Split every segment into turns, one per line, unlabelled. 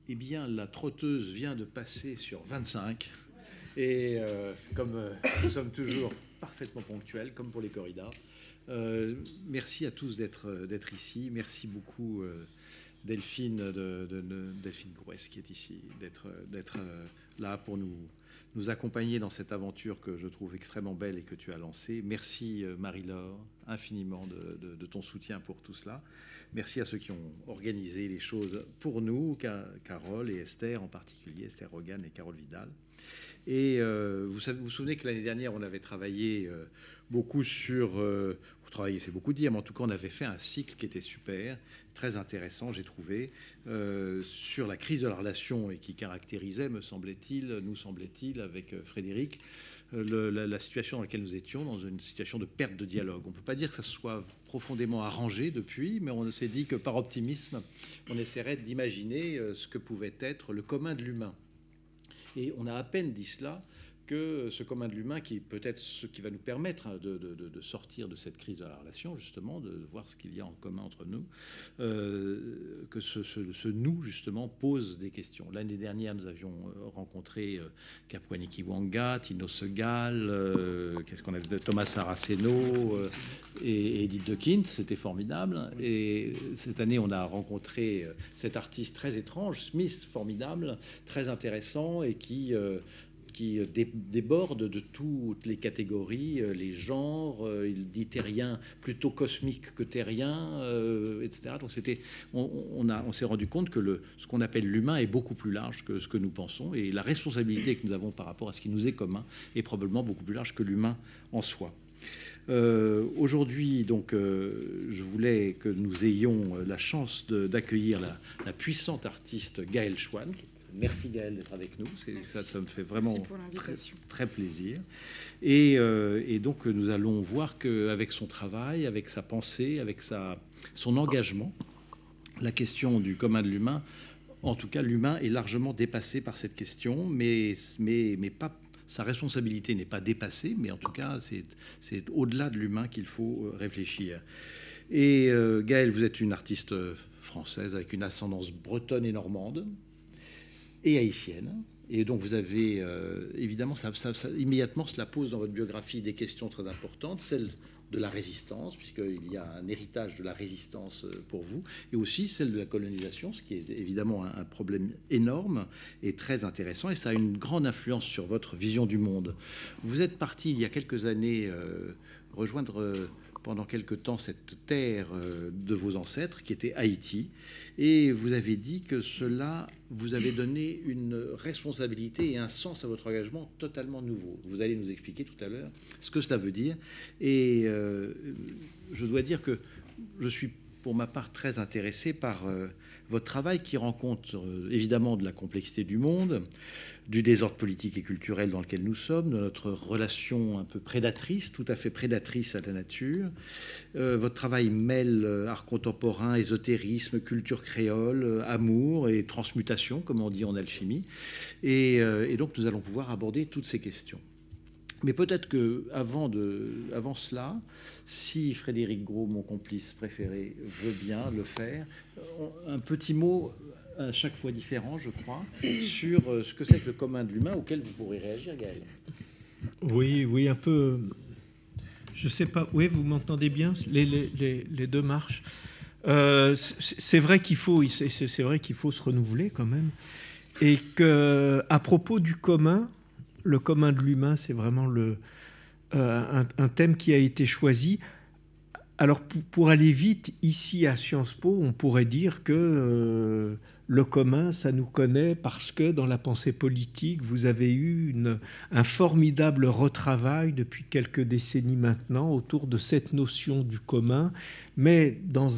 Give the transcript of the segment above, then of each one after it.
Eh bien, la trotteuse vient de passer sur 25. Et comme nous sommes toujours parfaitement ponctuels, comme pour les corridas, merci à tous d'être ici. Merci beaucoup Delphine, Delphine Grouès qui est ici, d'être là pour nous accompagner dans cette aventure que je trouve extrêmement belle et que tu as lancée. Merci Marie-Laure infiniment de ton soutien pour tout cela. Merci à ceux qui ont organisé les choses pour nous, Carole et Esther en particulier, Esther Rogan et Carole Vidal. Et vous vous souvenez que l'année dernière, on avait travaillé beaucoup sur... travailler, c'est beaucoup dire, mais en tout cas, on avait fait un cycle qui était super, très intéressant, j'ai trouvé, sur la crise de la relation et qui caractérisait, nous semblait-il, avec Frédéric, la situation dans laquelle nous étions, dans une situation de perte de dialogue. On ne peut pas dire que ça soit profondément arrangé depuis, mais on s'est dit que par optimisme, on essaierait d'imaginer ce que pouvait être le commun de l'humain. Et on a à peine dit cela que ce commun de l'humain, qui est peut-être ce qui va nous permettre de sortir de cette crise de la relation, justement, de voir ce qu'il y a en commun entre nous, que ce nous, justement, pose des questions. L'année dernière, nous avions rencontré Kapwani Kiwanga, Tino Segal, qu'est-ce qu'on avait, Thomas Saraceno et Edith de Kint, c'était formidable. Et cette année, on a rencontré cet artiste très étrange, Smith, formidable, très intéressant, et qui déborde de toutes les catégories, les genres, il dit terrien plutôt cosmique que terrien, etc. Donc on s'est rendu compte que ce qu'on appelle l'humain est beaucoup plus large que ce que nous pensons, et la responsabilité que nous avons par rapport à ce qui nous est commun est probablement beaucoup plus large que l'humain en soi. Aujourd'hui, donc, je voulais que nous ayons la chance d'accueillir la puissante artiste Gaëlle Chouane. Merci Gaëlle d'être avec nous, ça me fait vraiment très plaisir. Et donc nous allons voir qu'avec son travail, avec sa pensée, avec son engagement, la question du commun de l'humain, en tout cas l'humain est largement dépassé par cette question, mais pas, sa responsabilité n'est pas dépassée, mais en tout cas c'est au-delà de l'humain qu'il faut réfléchir. Et Gaëlle, vous êtes une artiste française avec une ascendance bretonne et normande, et haïtienne. Et donc vous avez, évidemment, immédiatement, cela pose dans votre biographie des questions très importantes, celle de la résistance, puisqu'il y a un héritage de la résistance pour vous, et aussi celle de la colonisation, ce qui est évidemment un problème énorme et très intéressant, et ça a une grande influence sur votre vision du monde. Vous êtes parti il y a quelques années rejoindre pendant quelque temps cette terre de vos ancêtres, qui était Haïti, et vous avez dit que cela vous avait donné une responsabilité et un sens à votre engagement totalement nouveau. Vous allez nous expliquer tout à l'heure ce que cela veut dire, et je dois dire que je suis pour ma part très intéressé par votre travail qui rend compte évidemment de la complexité du monde, du désordre politique et culturel dans lequel nous sommes, de notre relation un peu prédatrice, tout à fait prédatrice à la nature. Votre travail mêle art contemporain, ésotérisme, culture créole, amour et transmutation, comme on dit en alchimie. Et donc nous allons pouvoir aborder toutes ces questions. Mais peut-être que avant cela, si Frédéric Gros, mon complice préféré, veut bien le faire, un petit mot à chaque fois différent, je crois, sur ce que c'est que le commun de l'humain, auquel vous pourrez réagir, Gaëlle.
Oui, un peu. Je sais pas. Oui, vous m'entendez bien? Les deux marchent. C'est vrai qu'il faut se renouveler quand même, et que à propos du commun. Le commun de l'humain, c'est vraiment un thème qui a été choisi. Alors, pour aller vite, ici à Sciences Po, on pourrait dire que le commun, ça nous connaît parce que dans la pensée politique, vous avez eu un formidable retravail depuis quelques décennies maintenant autour de cette notion du commun, mais dans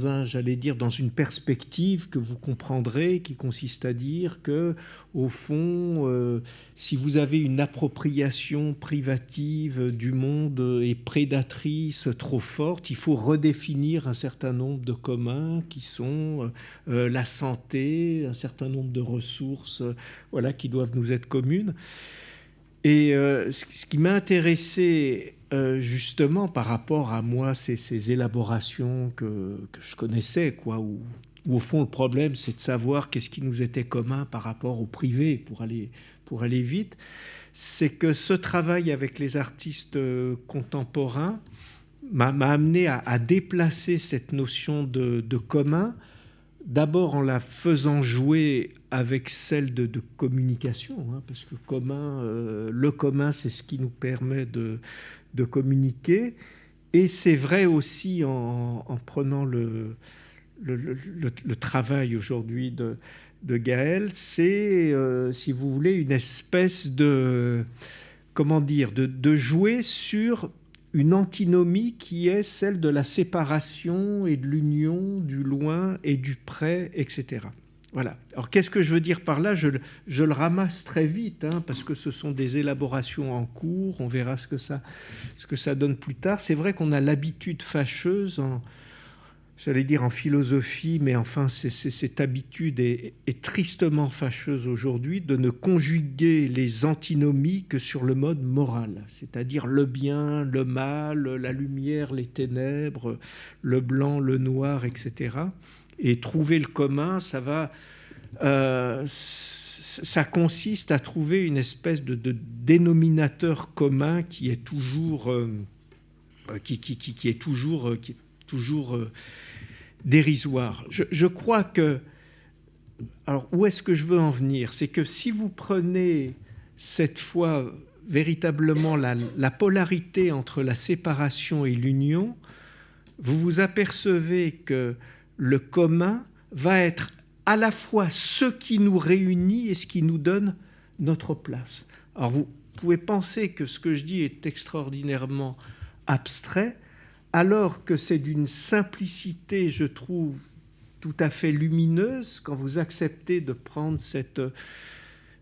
une perspective que vous comprendrez, qui consiste à dire que, au fond, si vous avez une appropriation privative du monde et prédatrice trop forte, il faut redéfinir un certain nombre de communs qui sont la santé, un certain nombre de ressources, voilà, qui doivent nous être communes. Et ce qui m'a intéressé justement par rapport à moi, c'est ces élaborations que je connaissais, quoi, ou où au fond le problème c'est de savoir qu'est-ce qui nous était commun par rapport au privé pour aller vite, c'est que ce travail avec les artistes contemporains m'a amené à déplacer cette notion de commun, d'abord en la faisant jouer avec celle de communication, hein, parce que le commun, c'est ce qui nous permet de communiquer. Et c'est vrai aussi en prenant le travail aujourd'hui de Gaël, c'est, si vous voulez, une espèce de jouer sur une antinomie qui est celle de la séparation et de l'union, du loin et du près, etc. Voilà. Alors, qu'est-ce que je veux dire par là ? Je le ramasse très vite, hein, parce que ce sont des élaborations en cours. On verra ce que ça donne plus tard. C'est vrai qu'on a l'habitude fâcheuse, j'allais dire en philosophie, mais enfin, cette habitude est tristement fâcheuse aujourd'hui de ne conjuguer les antinomies que sur le mode moral, c'est-à-dire le bien, le mal, la lumière, les ténèbres, le blanc, le noir, etc. Et trouver le commun, ça consiste à trouver une espèce de dénominateur commun qui est toujours dérisoire. Je crois que... Alors, où est-ce que je veux en venir ? C'est que si vous prenez cette fois véritablement la polarité entre la séparation et l'union, vous vous apercevez que le commun va être à la fois ce qui nous réunit et ce qui nous donne notre place. Alors, vous pouvez penser que ce que je dis est extraordinairement abstrait, alors que c'est d'une simplicité, je trouve, tout à fait lumineuse quand vous acceptez de prendre cette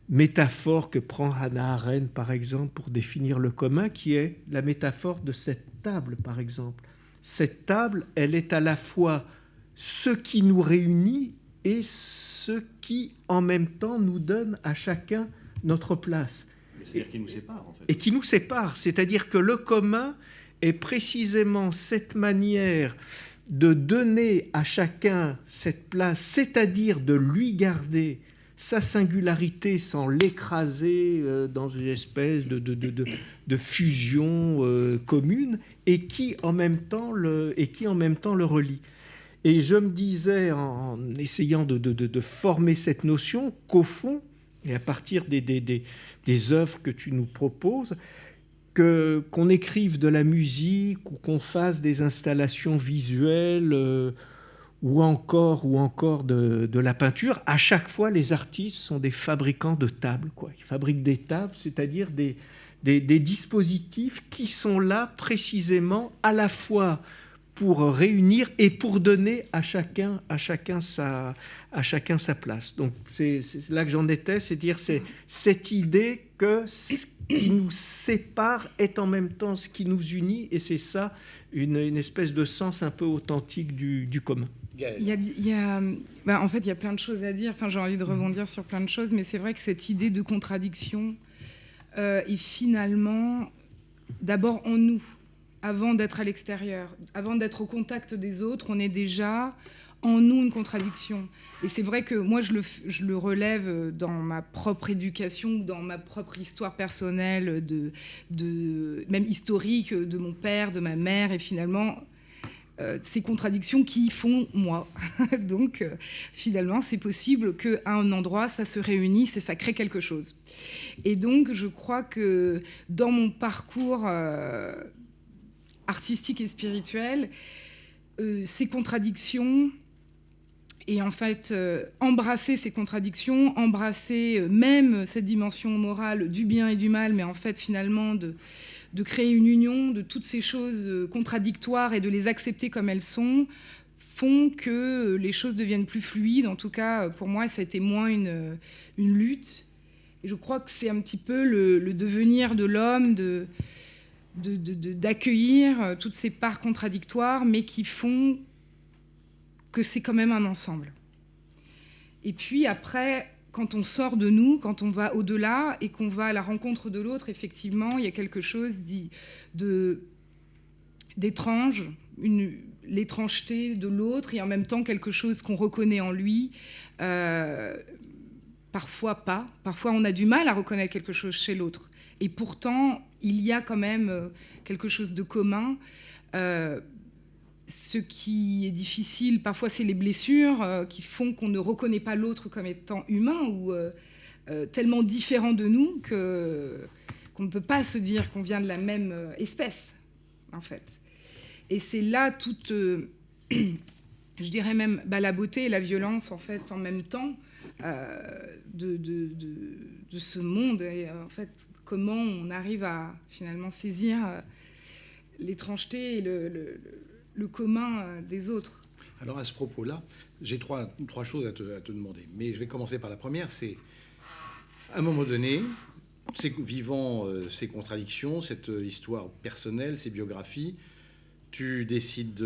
métaphore que prend Hannah Arendt, par exemple, pour définir le commun, qui est la métaphore de cette table, par exemple. Cette table, elle est à la fois ce qui nous réunit et ce qui, en même temps, nous donne à chacun notre place.
C'est-à-dire qui nous sépare, en fait.
Et qui nous sépare, c'est-à-dire que le commun est précisément cette manière de donner à chacun cette place, c'est-à-dire de lui garder sa singularité sans l'écraser dans une espèce de fusion commune, et qui en même temps le relie. Et je me disais, en essayant de former cette notion, qu'au fond, et à partir des œuvres que tu nous proposes, qu'on écrive de la musique ou qu'on fasse des installations visuelles ou encore de la peinture, à chaque fois, les artistes sont des fabricants de tables, quoi. Ils fabriquent des tables, c'est-à-dire des dispositifs qui sont là précisément à la fois pour réunir et pour donner à chacun sa place. Donc c'est là que j'en étais, c'est-à-dire c'est cette idée que ce qui nous sépare est en même temps ce qui nous unit, et c'est ça une espèce de sens un peu authentique du commun.
En fait, il y a plein de choses à dire. Enfin, j'ai envie de rebondir sur plein de choses, mais c'est vrai que cette idée de contradiction est finalement d'abord en nous. Avant d'être à l'extérieur, avant d'être au contact des autres, on est déjà en nous une contradiction. Et c'est vrai que moi, je le relève dans ma propre éducation, dans ma propre histoire personnelle, même historique, de mon père, de ma mère, et finalement, ces contradictions qui font moi. Donc, finalement, c'est possible qu'à un endroit, ça se réunisse et ça crée quelque chose. Et donc, je crois que dans mon parcours artistique et spirituel, ces contradictions, et en fait embrasser ces contradictions, embrasser même cette dimension morale du bien et du mal, mais en fait finalement de créer une union de toutes ces choses contradictoires et de les accepter comme elles sont, font que les choses deviennent plus fluides. En tout cas, pour moi, ça a été moins une lutte. Et je crois que c'est un petit peu le devenir de l'homme, d'accueillir toutes ces parts contradictoires, mais qui font que c'est quand même un ensemble. Et puis après, quand on sort de nous, quand on va au-delà et qu'on va à la rencontre de l'autre, effectivement, il y a quelque chose d'étrange, l'étrangeté de l'autre et en même temps quelque chose qu'on reconnaît en lui. Parfois pas. Parfois, on a du mal à reconnaître quelque chose chez l'autre. Et pourtant, il y a quand même quelque chose de commun. Ce qui est difficile, parfois, c'est les blessures qui font qu'on ne reconnaît pas l'autre comme étant humain ou tellement différent de nous qu'on ne peut pas se dire qu'on vient de la même espèce, en fait. Et c'est là toute, je dirais même, la beauté et la violence, en fait, en même temps, de ce monde. Et en fait, comment on arrive à, finalement, saisir l'étrangeté et le commun des autres.
Alors, à ce propos-là, j'ai trois choses à te demander. Mais je vais commencer par la première, c'est, à un moment donné, vivant ces contradictions, cette histoire personnelle, ces biographies, tu décides,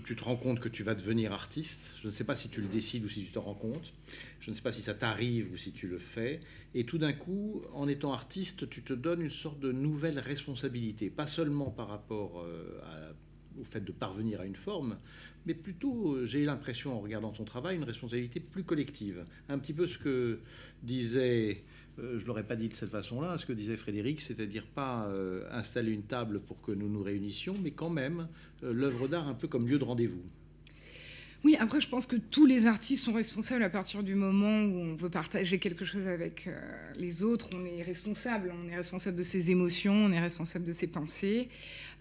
tu te rends compte que tu vas devenir artiste. Je ne sais pas si tu le décides ou si tu t'en rends compte. Je ne sais pas si ça t'arrive ou si tu le fais. Et tout d'un coup, en étant artiste, tu te donnes une sorte de nouvelle responsabilité. Pas seulement par rapport au fait de parvenir à une forme, mais plutôt, j'ai eu l'impression, en regardant ton travail, une responsabilité plus collective. Un petit peu ce que disait... je ne l'aurais pas dit de cette façon-là, ce que disait Frédéric, c'est-à-dire pas installer une table pour que nous nous réunissions, mais quand même l'œuvre d'art un peu comme lieu de rendez-vous.
Oui, après, je pense que tous les artistes sont responsables à partir du moment où on veut partager quelque chose avec les autres. On est responsable de ses émotions, on est responsable de ses pensées.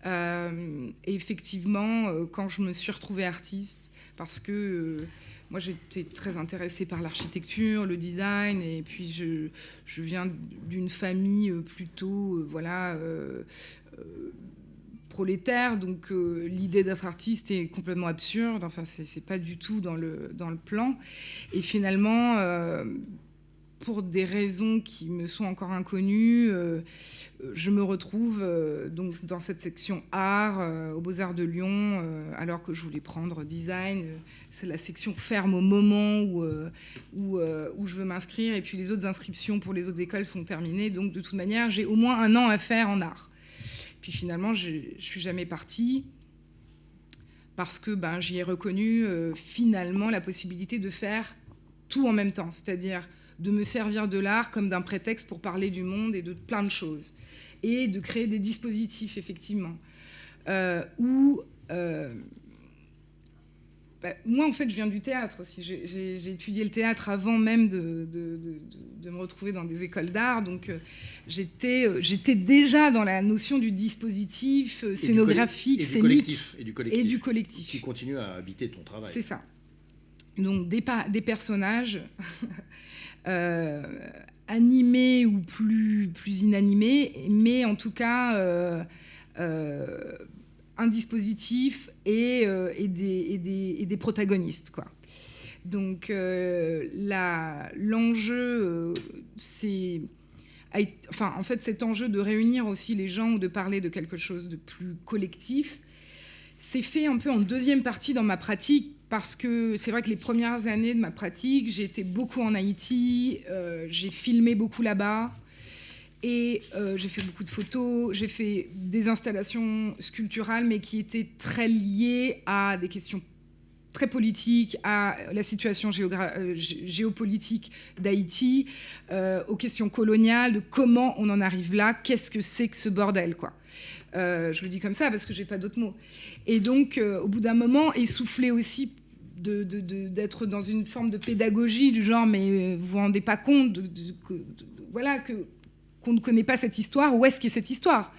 Et effectivement, quand je me suis retrouvée artiste, parce que... moi, j'étais très intéressée par l'architecture, le design, et puis je viens d'une famille plutôt, prolétaire, donc l'idée d'être artiste est complètement absurde. Enfin, c'est pas du tout dans le plan. Et finalement, pour des raisons qui me sont encore inconnues, je me retrouve donc dans cette section art aux Beaux-Arts de Lyon, alors que je voulais prendre design. C'est la section ferme au moment où je veux m'inscrire, et puis les autres inscriptions pour les autres écoles sont terminées. Donc de toute manière, j'ai au moins 1 an à faire en art. Puis finalement, je suis jamais partie parce que j'y ai reconnu finalement la possibilité de faire tout en même temps, c'est-à-dire de me servir de l'art comme d'un prétexte pour parler du monde et de plein de choses, et de créer des dispositifs, effectivement, moi, en fait, je viens du théâtre aussi. J'ai étudié le théâtre avant même de me retrouver dans des écoles d'art. Donc, j'étais déjà dans la notion du dispositif scénographique, scénique
et du collectif. Qui continue à habiter ton travail.
C'est ça. Donc, des personnages animés ou plus inanimés, mais en tout cas... un dispositif et des protagonistes, quoi. Donc l'enjeu, c'est... en fait, cet enjeu de réunir aussi les gens ou de parler de quelque chose de plus collectif, c'est fait un peu en deuxième partie dans ma pratique, parce que c'est vrai que les premières années de ma pratique, j'ai été beaucoup en Haïti, j'ai filmé beaucoup là-bas, et j'ai fait beaucoup de photos, j'ai fait des installations sculpturales, mais qui étaient très liées à des questions très politiques, à la situation géopolitique d'Haïti, aux questions coloniales, de comment on en arrive là, qu'est-ce que c'est que ce bordel, quoi. Je le dis comme ça parce que j'ai pas d'autres mots. Et donc, au bout d'un moment, essoufflé aussi d'être dans une forme de pédagogie du genre, mais vous vous rendez pas compte qu'on ne connaît pas cette histoire. Où est-ce qu'est cette histoire ?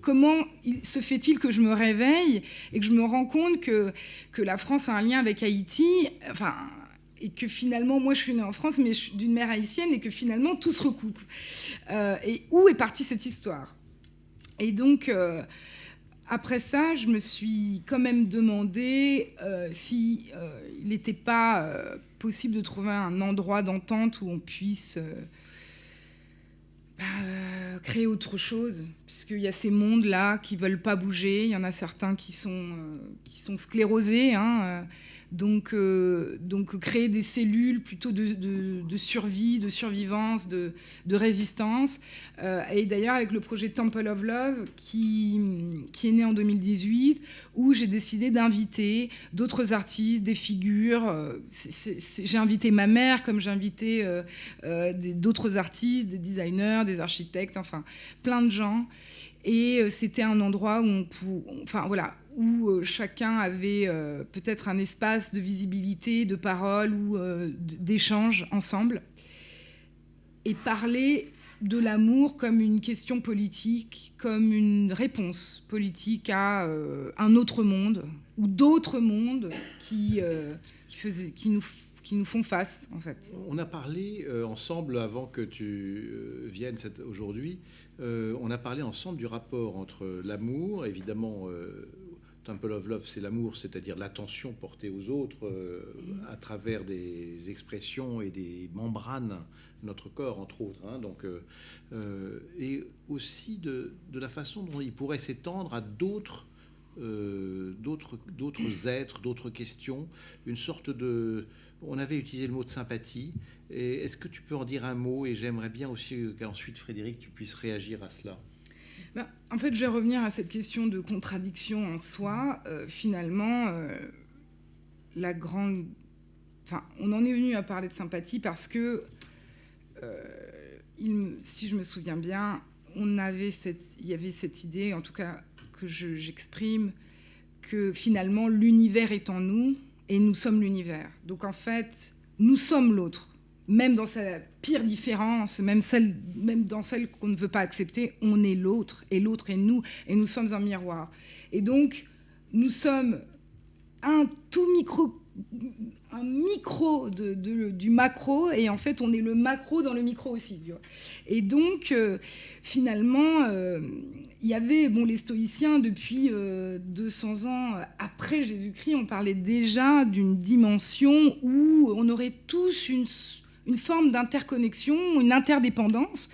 Comment se fait-il que je me réveille et que je me rends compte que la France a un lien avec Haïti, et que finalement, moi je suis née en France, mais d'une mère haïtienne, et que finalement tout se recoupe. Et où est partie cette histoire ? Et donc, après ça, je me suis quand même demandé si il n'était pas possible de trouver un endroit d'entente où on puisse... créer autre chose, puisqu'il y a ces mondes-là qui ne veulent pas bouger. Il y en a certains qui sont sclérosés, Donc créer des cellules plutôt de survie, de survivance, de résistance. Et d'ailleurs, avec le projet Temple of Love, qui est né en 2018, où j'ai décidé d'inviter d'autres artistes, des figures. J'ai invité ma mère, comme j'ai invité d'autres artistes, des designers, des architectes, enfin, plein de gens. Et c'était un endroit où chacun avait peut-être un espace de visibilité, de parole ou d'échange ensemble. Et parler de l'amour comme une question politique, comme une réponse politique à un autre monde, ou d'autres mondes qui nous font face, en fait.
On a parlé ensemble, avant que tu viennes aujourd'hui, on a parlé ensemble du rapport entre l'amour, évidemment, Temple of Love, c'est l'amour, c'est-à-dire l'attention portée aux autres à travers des expressions et des membranes de notre corps, entre autres. Hein, donc, et aussi de la façon dont il pourrait s'étendre à d'autres êtres, d'autres questions, une sorte de... On avait utilisé le mot de sympathie. Et est-ce que tu peux en dire un mot? Et j'aimerais bien aussi qu'ensuite, Frédéric, tu puisses réagir à cela.
En fait, je vais revenir à cette question de contradiction en soi. Finalement, la grande... Enfin, on en est venu à parler de sympathie parce que, si je me souviens bien, il y avait cette idée, en tout cas que j'exprime, que finalement, l'univers est en nous et nous sommes l'univers. Donc en fait, nous sommes l'autre. Même dans sa pire différence, même dans celle qu'on ne veut pas accepter, on est l'autre, et l'autre est nous, et nous sommes un miroir. Et donc, nous sommes un micro du macro, et en fait, on est le macro dans le micro aussi. Tu vois. Et donc, finalement, il y avait, les stoïciens, depuis 200 ans après Jésus-Christ, on parlait déjà d'une dimension où on aurait tous une forme d'interconnexion, une interdépendance,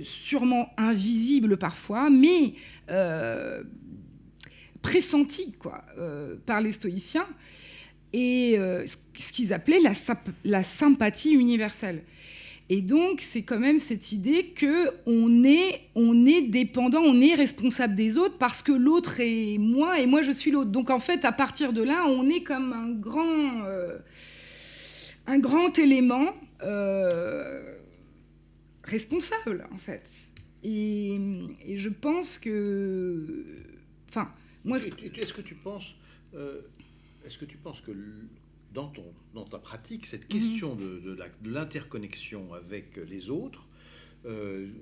sûrement invisible parfois, mais pressentie par les stoïciens, et ce qu'ils appelaient la sympathie universelle. Et donc, c'est quand même cette idée qu'on est dépendant, on est responsable des autres parce que l'autre est moi et moi je suis l'autre. Donc en fait, à partir de là, on est comme un grand élément responsable, en fait. Et je pense que... Enfin, moi...
Est-ce que tu penses que dans ta pratique, cette question de l'interconnexion avec les autres,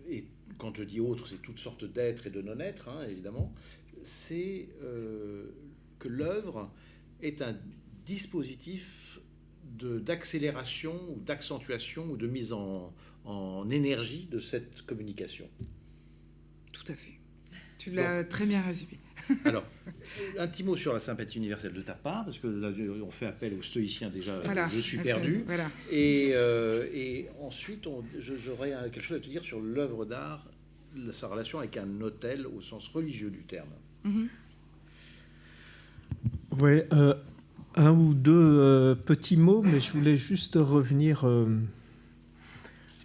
et quand je dis autres, c'est toutes sortes d'êtres et de non-êtres, hein, évidemment, c'est que l'œuvre est un dispositif d'accélération ou d'accentuation ou de mise en énergie de cette communication.
Tout à fait. Tu l'as très bien résumé.
Alors, un petit mot sur la sympathie universelle de ta part, parce que là, on fait appel aux stoïciens déjà, voilà, je suis perdu. Voilà. Et ensuite, j'aurais quelque chose à te dire sur l'œuvre d'art, sa relation avec un autel au sens religieux du terme.
Oui, un ou deux petits mots, mais je voulais juste revenir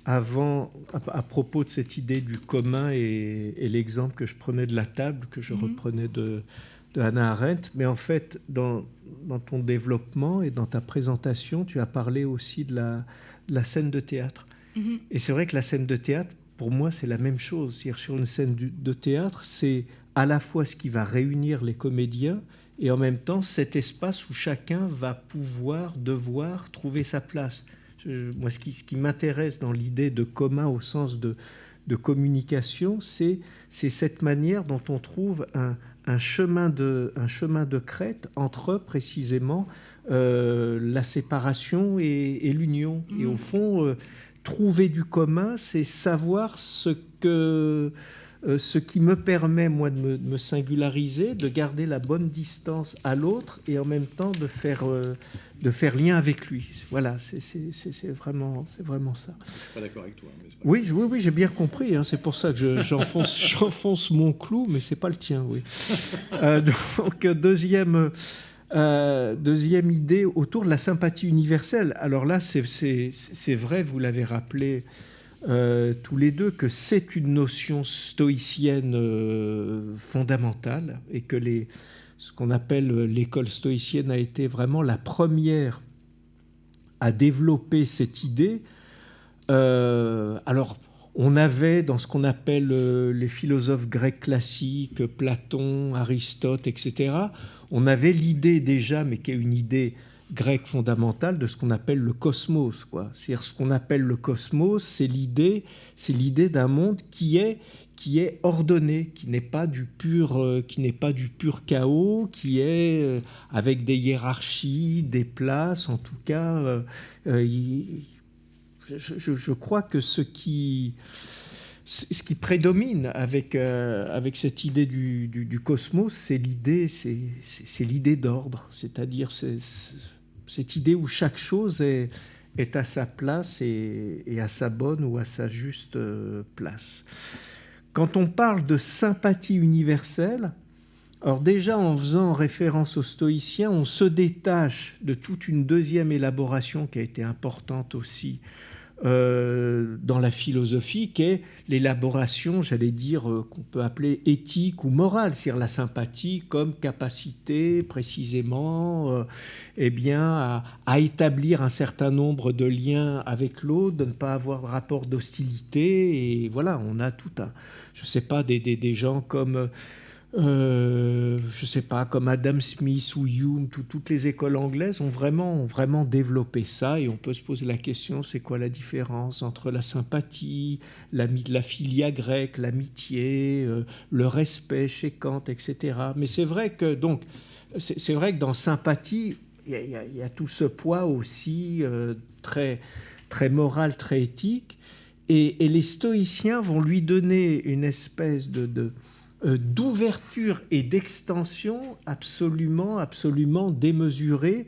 avant, à propos de cette idée du commun et l'exemple que je prenais de la table, que je reprenais de Hannah Arendt. Mais en fait, dans ton développement et dans ta présentation, tu as parlé aussi de la scène de théâtre. Et c'est vrai que la scène de théâtre, pour moi, c'est la même chose. C'est-à-dire, sur une scène de théâtre, c'est à la fois ce qui va réunir les comédiens et en même temps cet espace où chacun va devoir trouver sa place. Moi, ce qui m'intéresse dans l'idée de commun au sens de communication, c'est cette manière dont on trouve un chemin de crête entre précisément la séparation et l'union. Et au fond, trouver du commun, c'est savoir ce qui me permet, moi, de me singulariser, de garder la bonne distance à l'autre et en même temps de faire lien avec lui. Voilà, c'est vraiment ça.
Je suis pas d'accord avec toi. Mais
oui, j'ai bien compris. Hein, c'est pour ça que j'enfonce mon clou, mais c'est pas le tien. Oui. Donc, deuxième Deuxième idée autour de la sympathie universelle. Alors là, c'est vrai, vous l'avez rappelé tous les deux, que c'est une notion stoïcienne fondamentale et que ce qu'on appelle l'école stoïcienne a été vraiment la première à développer cette idée. Alors, on avait dans ce qu'on appelle les philosophes grecs classiques, Platon, Aristote, etc., on avait l'idée déjà, mais qui est une idée grecque fondamentale, de ce qu'on appelle le cosmos, quoi. C'est-à-dire, ce qu'on appelle le cosmos, c'est l'idée d'un monde qui est ordonné, qui n'est pas du pur chaos, qui est avec des hiérarchies, des places, en tout cas. Je crois que ce qui prédomine avec cette idée du cosmos, c'est l'idée d'ordre, c'est-à-dire cette idée où chaque chose est à sa place et à sa bonne ou à sa juste place. Quand on parle de sympathie universelle, alors déjà en faisant référence aux stoïciens, on se détache de toute une deuxième élaboration qui a été importante aussi dans la philosophie, qui est l'élaboration, j'allais dire, qu'on peut appeler éthique ou morale, c'est-à-dire la sympathie comme capacité précisément à établir un certain nombre de liens avec l'autre, de ne pas avoir de rapport d'hostilité. Et voilà, on a tout un, je ne sais pas, des gens comme... je sais pas, comme Adam Smith ou Hume, toutes les écoles anglaises ont vraiment développé ça, et on peut se poser la question, c'est quoi la différence entre la sympathie, la philia grecque, l'amitié, le respect chez Kant, etc. Mais c'est vrai que dans sympathie, il y a tout ce poids aussi très, très moral, très éthique, et les stoïciens vont lui donner une espèce d'ouverture et d'extension absolument démesurée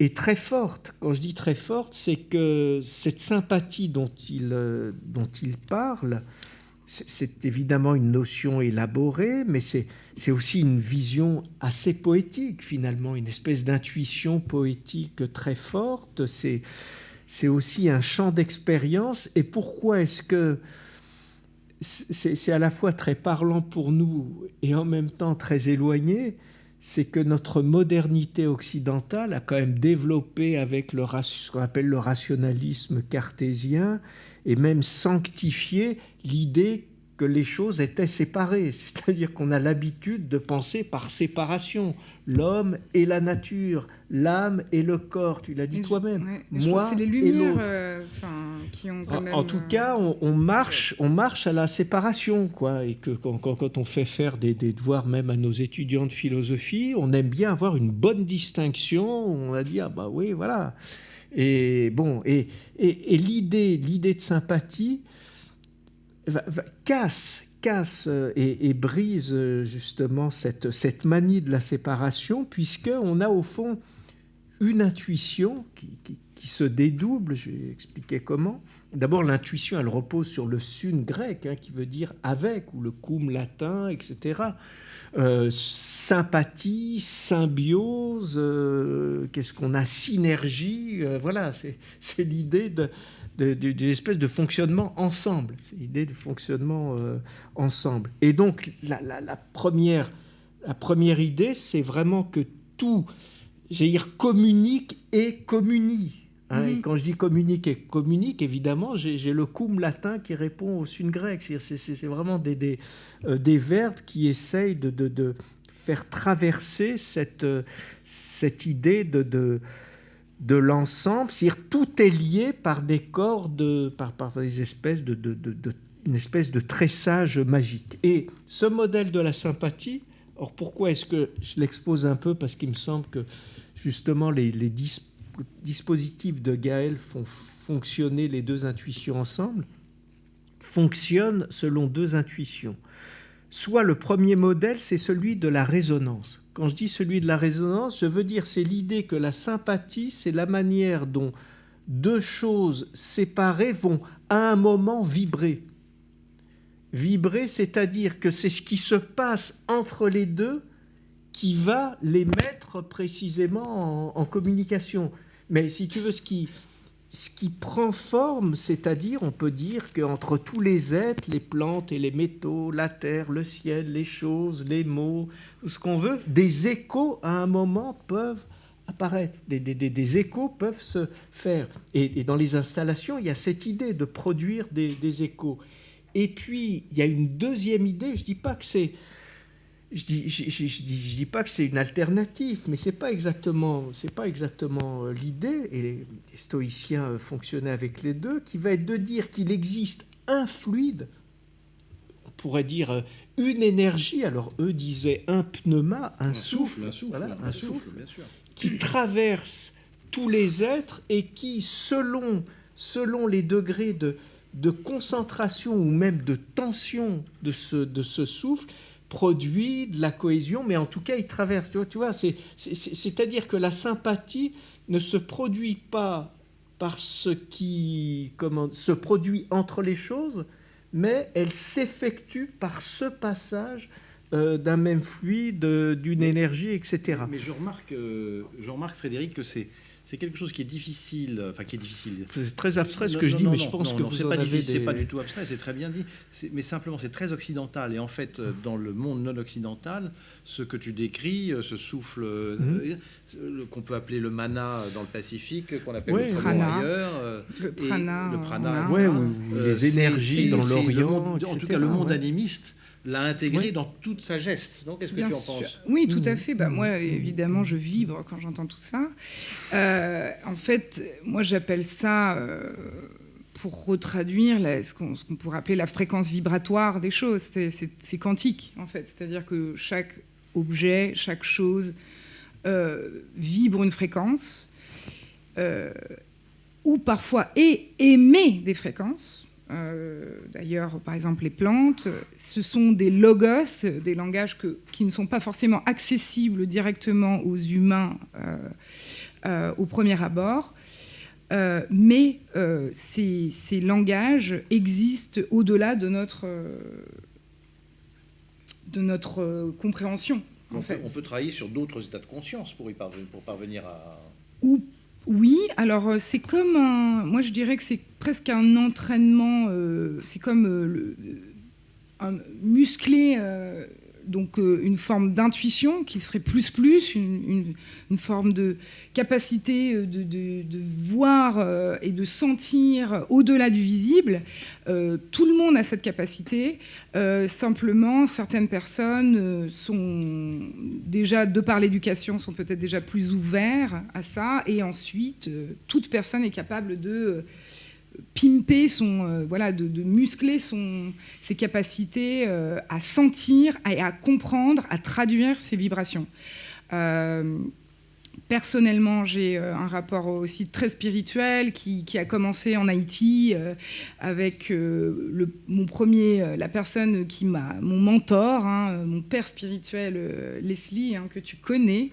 et très forte. Quand je dis très forte, c'est que cette sympathie dont il parle, c'est évidemment une notion élaborée, mais c'est aussi une vision assez poétique, finalement, une espèce d'intuition poétique très forte. C'est aussi un champ d'expérience. Et pourquoi est-ce que c'est à la fois très parlant pour nous et en même temps très éloigné? C'est que notre modernité occidentale a quand même développé avec ce qu'on appelle le rationalisme cartésien et même sanctifié l'idée que les choses étaient séparées. C'est-à-dire qu'on a l'habitude de penser par séparation. L'homme et la nature, l'âme et le corps, tu l'as dit toi-même.
Ouais,
moi
c'est les Lumières qui ont quand même...
En tout cas, on marche à la séparation, quoi. Et que quand on fait faire des devoirs même à nos étudiants de philosophie, on aime bien avoir une bonne distinction. On a dit, ah bah oui, voilà. Et bon, et l'idée de sympathie casse et brise justement cette manie de la séparation, puisqu'on a au fond une intuition qui se dédouble. Je vais expliquer comment. D'abord, l'intuition, elle repose sur le sun grec, qui veut dire avec, ou le cum latin, etc. Sympathie, symbiose, qu'est-ce qu'on a, synergie, voilà, c'est l'idée d'une espèce de fonctionnement ensemble. C'est l'idée du fonctionnement ensemble. Et donc, la première idée, c'est vraiment que tout, j'allais dire, communique et communie. Et quand je dis communique et communique, évidemment, j'ai le cum latin qui répond au sun grec. C'est vraiment des verbes qui essayent de faire traverser cette idée de l'ensemble. C'est-à-dire tout est lié par des cordes, par des espèces une espèce de tressage magique. Et ce modèle de la sympathie, or pourquoi est-ce que je l'expose un peu? Parce qu'il me semble que justement les dispositifs de Gaël font fonctionner les deux intuitions ensemble, fonctionnent selon deux intuitions. Soit le premier modèle, c'est celui de la résonance. Quand je dis celui de la résonance, je veux dire c'est l'idée que la sympathie, c'est la manière dont deux choses séparées vont à un moment vibrer. Vibrer, c'est-à-dire que c'est ce qui se passe entre les deux qui va les mettre précisément en communication. Mais si tu veux, ce qui prend forme, c'est-à-dire, on peut dire qu'entre tous les êtres, les plantes et les métaux, la terre, le ciel, les choses, les mots, tout ce qu'on veut, des échos à un moment peuvent apparaître, des échos peuvent se faire. Et dans les installations, il y a cette idée de produire des échos. Et puis, il y a une deuxième idée, je dis pas que c'est une alternative, mais c'est pas exactement l'idée, et les stoïciens fonctionnaient avec les deux, qui va être de dire qu'il existe un fluide, on pourrait dire une énergie, alors eux disaient un pneuma, un souffle, bien sûr, qui traverse tous les êtres et qui, selon les degrés de concentration ou même de tension de ce souffle, produit de la cohésion, mais en tout cas, il traverse. Tu vois, c'est-à-dire que la sympathie ne se produit pas par ce qui se produit entre les choses, mais elle s'effectue par ce passage d'un même fluide, d'une énergie, etc.
Mais je remarque, Frédéric, que c'est quelque chose qui est difficile,
C'est très abstrait ce que je dis, mais je pense que vous en avez
c'est pas du tout abstrait, c'est très bien dit. Mais simplement, c'est très occidental. Et en fait, dans le monde non occidental, ce que tu décris, ce souffle qu'on peut appeler le mana dans le Pacifique, qu'on appelle le prana ailleurs,
le prana,
ou les énergies dans l'Orient,
en tout cas, le monde animiste l'a intégré dans toute sa geste. Donc, qu'est-ce que tu en penses ?
Oui, tout à fait. Moi, évidemment, je vibre quand j'entends tout ça. En fait, moi, j'appelle ça, pour retraduire ce qu'on pourrait appeler la fréquence vibratoire des choses. C'est quantique, en fait. C'est-à-dire que chaque objet, chaque chose vibre une fréquence, ou parfois émet des fréquences. D'ailleurs, par exemple, les plantes, ce sont des logos, des langages qui ne sont pas forcément accessibles directement aux humains au premier abord, mais ces langages existent au-delà de notre compréhension.
On peut travailler sur d'autres états de conscience pour parvenir à...
Oui, alors c'est comme moi je dirais que c'est presque un entraînement, c'est comme un muscler, donc une forme d'intuition qui serait plus, une forme de capacité de voir et de sentir au-delà du visible. Tout le monde a cette capacité, simplement certaines personnes sont déjà, de par l'éducation, sont peut-être déjà plus ouverts à ça, et ensuite toute personne est capable de pimper de muscler ses capacités à sentir et à comprendre, à traduire ses vibrations. Personnellement, j'ai un rapport aussi très spirituel qui a commencé en Haïti avec la personne mon mentor, mon père spirituel Leslie, que tu connais.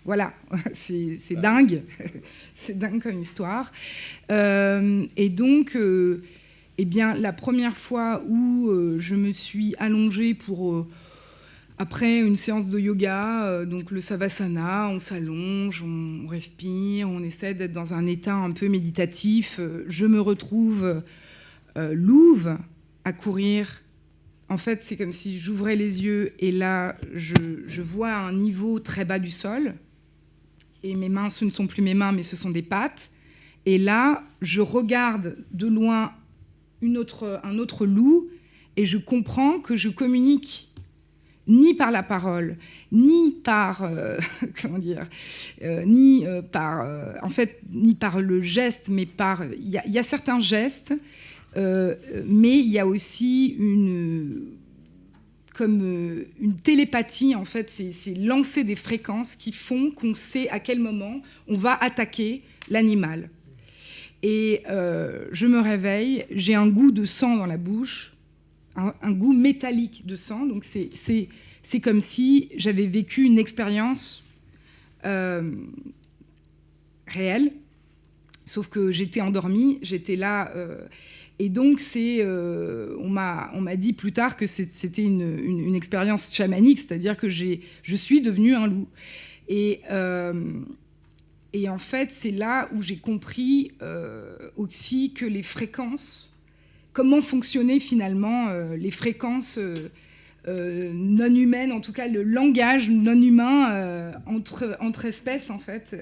Voilà, c'est dingue, c'est dingue comme histoire. Et donc, la première fois où je me suis allongée après une séance de yoga, donc le savasana, on s'allonge, on respire, on essaie d'être dans un état un peu méditatif. Je me retrouve louve à courir. En fait, c'est comme si j'ouvrais les yeux et là, je vois un niveau très bas du sol. Et mes mains, ce ne sont plus mes mains, mais ce sont des pattes. Et là, je regarde de loin un autre loup et je comprends que je communique ni par la parole, ni par ni par le geste, mais il y a certains gestes, mais il y a aussi une télépathie, en fait, c'est lancer des fréquences qui font qu'on sait à quel moment on va attaquer l'animal. Et je me réveille, j'ai un goût de sang dans la bouche, un goût métallique de sang, donc c'est comme si j'avais vécu une expérience réelle, sauf que j'étais endormie, j'étais là, Et donc, on m'a dit plus tard que c'était une expérience chamanique, c'est-à-dire que je suis devenue un loup. Et en fait, c'est là où j'ai compris aussi que les fréquences, comment fonctionnaient finalement les fréquences non humaines, en tout cas le langage non humain entre espèces, en fait.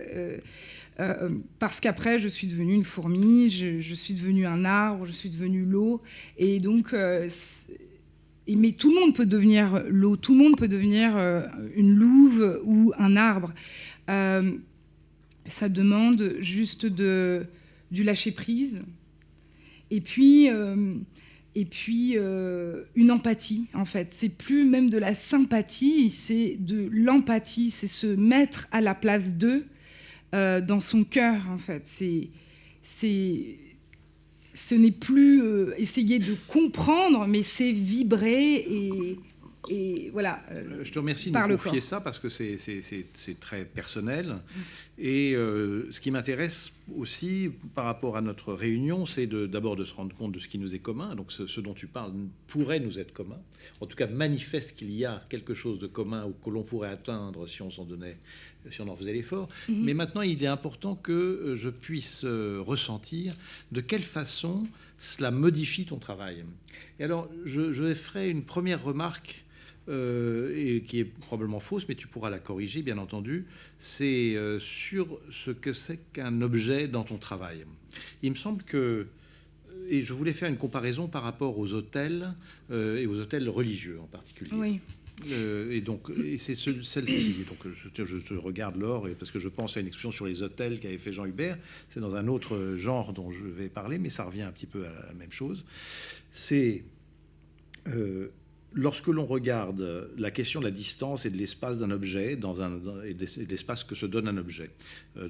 Parce qu'après, je suis devenue une fourmi, je suis devenue un arbre, je suis devenue l'eau. Et donc, mais tout le monde peut devenir l'eau, tout le monde peut devenir une louve ou un arbre. Ça demande juste du lâcher-prise. Et puis une empathie, en fait. C'est plus même de la sympathie, c'est de l'empathie, c'est se mettre à la place d'eux. Dans son cœur, en fait. Ce n'est plus essayer de comprendre, mais c'est vibrer et voilà.
Je te remercie de me confier ça parce que c'est très personnel. Et ce qui m'intéresse aussi par rapport à notre réunion, c'est d'abord de se rendre compte de ce qui nous est commun. Donc ce dont tu parles pourrait nous être commun. En tout cas, manifeste qu'il y a quelque chose de commun ou que l'on pourrait atteindre si on en faisait l'effort. Mais maintenant, il est important que je puisse ressentir de quelle façon cela modifie ton travail. Et alors, je ferai une première remarque et qui est probablement fausse, mais tu pourras la corriger, bien entendu, c'est sur ce que c'est qu'un objet dans ton travail. Il me semble que, et je voulais faire une comparaison par rapport aux hôtels et aux hôtels religieux en particulier.
Oui.
Et c'est celle-ci. Donc je te regarde, Laure, parce que je pense à une expression sur les hôtels qu'avait fait Jean Hubert. C'est dans un autre genre dont je vais parler, mais ça revient un petit peu à la même chose. C'est lorsque l'on regarde la question de la distance et de l'espace d'un objet, et de l'espace que se donne un objet,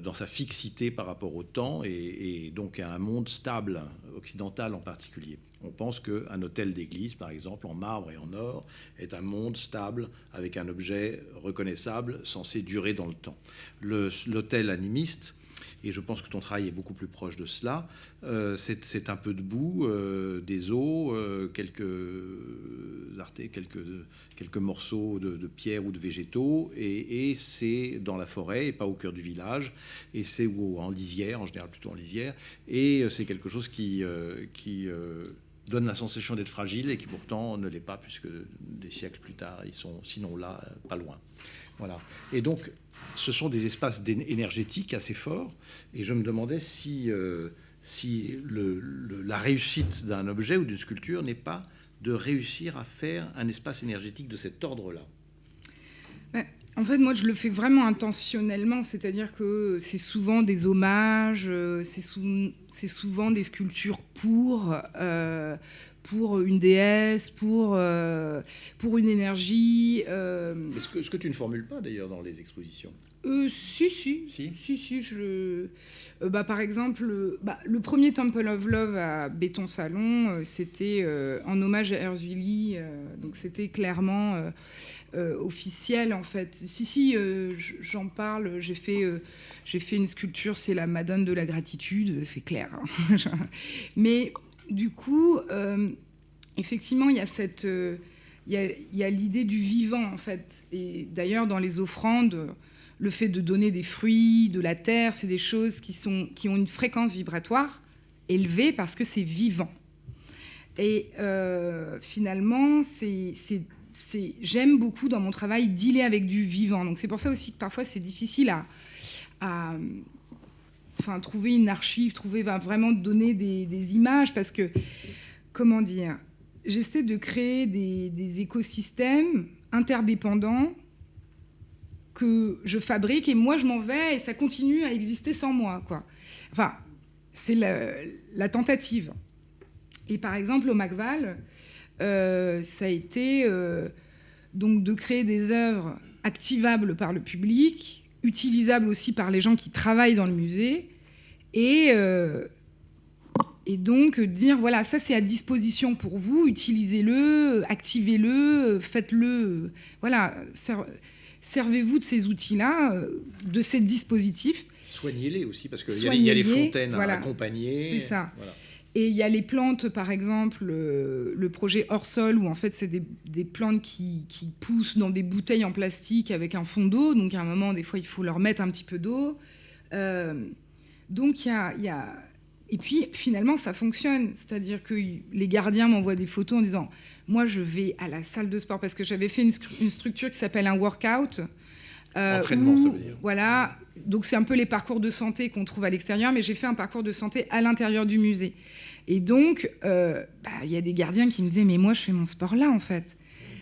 dans sa fixité par rapport au temps et donc à un monde stable, occidental en particulier. On pense qu'un hôtel d'église, par exemple, en marbre et en or, est un monde stable avec un objet reconnaissable censé durer dans le temps. L'hôtel animiste, et je pense que ton travail est beaucoup plus proche de cela, c'est un peu de boue, des os, quelques morceaux de pierre ou de végétaux, et c'est dans la forêt et pas au cœur du village, et c'est en lisière, en général plutôt en lisière, et c'est quelque chose qui donne la sensation d'être fragile et qui pourtant ne l'est pas, puisque des siècles plus tard, ils sont sinon là, pas loin. Voilà. Et donc, ce sont des espaces énergétiques assez forts, et je me demandais si la réussite d'un objet ou d'une sculpture n'est pas de réussir à faire un espace énergétique de cet ordre-là.
En fait, moi, je le fais vraiment intentionnellement, c'est-à-dire que c'est souvent des hommages, c'est souvent des sculptures pour une déesse, pour une énergie.
Est-ce que tu ne formules pas, d'ailleurs, dans les expositions ?
Si. Par exemple, le premier Temple of Love à Béton Salon, c'était en hommage à Erzuli, donc c'était clairement officiel, en fait. J'en parle, j'ai fait une sculpture, c'est la Madone de la gratitude, c'est clair. Hein. Mais du coup, effectivement, il y a il y a l'idée du vivant, en fait. Et d'ailleurs, dans les offrandes, le fait de donner des fruits, de la terre, c'est des choses qui ont une fréquence vibratoire élevée parce que c'est vivant. Et finalement, j'aime beaucoup dans mon travail dealer avec du vivant. Donc c'est pour ça aussi que parfois c'est difficile à trouver une archive, vraiment donner des images, parce que, comment dire, j'essaie de créer des écosystèmes interdépendants que je fabrique, et moi je m'en vais et ça continue à exister sans moi, quoi. Enfin, c'est la tentative. Et par exemple au McVal, ça a été donc de créer des œuvres activables par le public, utilisables aussi par les gens qui travaillent dans le musée, et donc dire voilà, ça c'est à disposition pour vous, utilisez-le, activez-le, faites-le, voilà, servez-vous de ces outils-là, de ces dispositifs.
Soignez-les aussi, parce qu'il y a les fontaines à accompagner.
C'est ça.
Voilà.
Et il y a les plantes, par exemple, le projet Hors Sol, où en fait c'est des plantes qui poussent dans des bouteilles en plastique avec un fond d'eau. Donc à un moment, des fois, il faut leur mettre un petit peu d'eau. Donc il y a... Et puis finalement, ça fonctionne. C'est-à-dire que les gardiens m'envoient des photos en disant « Moi, je vais à la salle de sport » parce que j'avais fait une structure qui s'appelle un workout.
Entraînement, ça veut dire.
Voilà. Donc c'est un peu les parcours de santé qu'on trouve à l'extérieur, mais j'ai fait un parcours de santé à l'intérieur du musée. Et donc, y a des gardiens qui me disaient « Mais moi, je fais mon sport là, en fait. »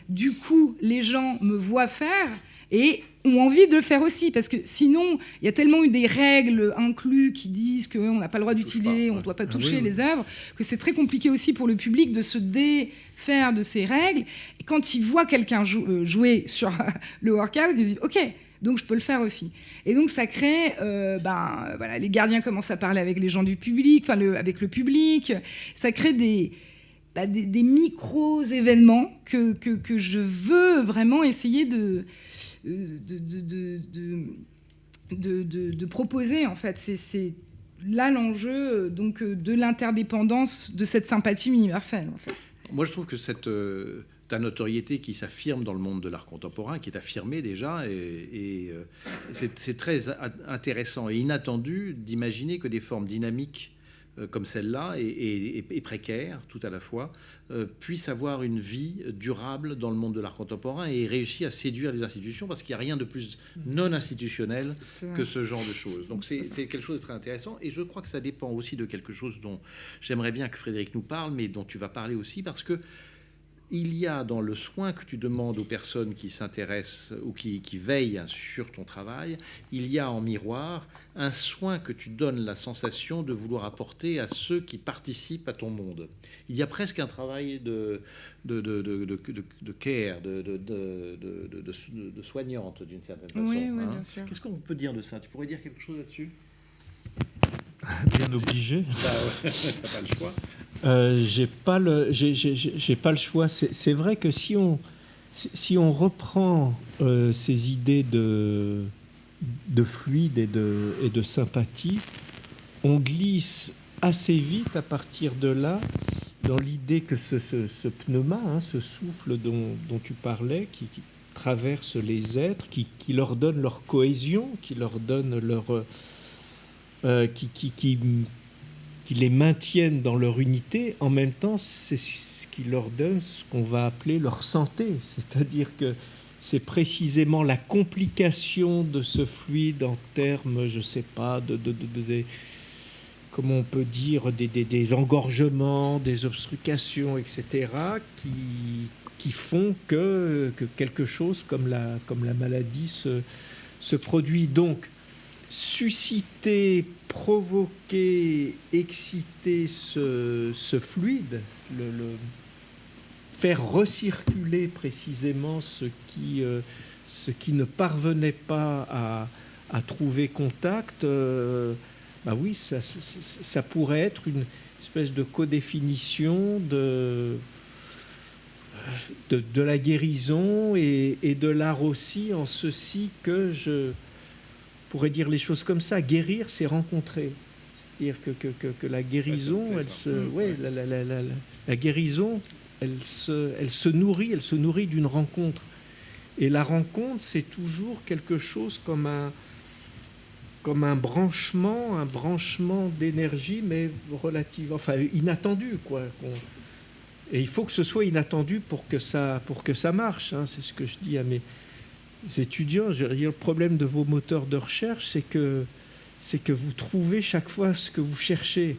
Du coup, les gens me voient faire et ont envie de le faire aussi. Parce que sinon, il y a tellement eu des règles incluses qui disent qu'on n'a pas le droit d'utiliser, on ne doit pas toucher les œuvres, que c'est très compliqué aussi pour le public de se défaire de ces règles. Et quand ils voient quelqu'un jouer sur le workout, ils disent « OK ». Donc, je peux le faire aussi. Et donc, ça crée... voilà, les gardiens commencent à parler avec les gens du public, avec le public. Ça crée des micro-événements que je veux vraiment essayer de proposer, en fait. C'est là l'enjeu donc, de l'interdépendance de cette sympathie universelle, en fait.
Moi, je trouve que ta notoriété qui s'affirme dans le monde de l'art contemporain, qui est affirmée déjà, et c'est très intéressant et inattendu d'imaginer que des formes dynamiques comme celle-là et précaires tout à la fois puissent avoir une vie durable dans le monde de l'art contemporain et réussir à séduire les institutions, parce qu'il n'y a rien de plus non institutionnel que ce genre de choses. Donc c'est quelque chose de très intéressant, et je crois que ça dépend aussi de quelque chose dont j'aimerais bien que Frédéric nous parle, mais dont tu vas parler aussi, parce que il y a dans le soin que tu demandes aux personnes qui s'intéressent ou qui veillent sur ton travail, il y a en miroir un soin que tu donnes la sensation de vouloir apporter à ceux qui participent à ton monde. Il y a presque un travail de care, de soignante d'une certaine façon.
Oui, bien sûr.
Qu'est-ce qu'on peut dire de ça? Tu pourrais dire quelque chose là-dessus?
Bien obligé.
T'as pas le choix.
J'ai pas le choix. C'est vrai que si on reprend ces idées de fluide et de sympathie, on glisse assez vite à partir de là dans l'idée que ce pneuma, ce souffle dont tu parlais, qui traverse les êtres, qui leur donne leur cohésion, qui leur donne leur qui les maintiennent dans leur unité, en même temps, c'est ce qui leur donne ce qu'on va appeler leur santé. C'est-à-dire que c'est précisément la complication de ce fluide en termes, je ne sais pas, comment on peut dire, des engorgements, des obstrucations, etc., qui font que quelque chose comme la maladie se produit. Donc, susciter, provoquer, exciter ce fluide, faire recirculer précisément ce qui ne parvenait pas à trouver contact, oui, ça pourrait être une espèce de codéfinition de la guérison et de l'art aussi, en ceci que je pourrais dire les choses comme ça. Guérir, c'est rencontrer. C'est-à-dire que la guérison, la guérison, elle se nourrit d'une rencontre. Et la rencontre, c'est toujours quelque chose comme un branchement d'énergie, mais relative, enfin inattendu, quoi. Et il faut que ce soit inattendu pour que ça marche. Hein. C'est ce que je dis à mes étudiants. Je veux dire, le problème de vos moteurs de recherche, c'est que vous trouvez chaque fois ce que vous cherchez.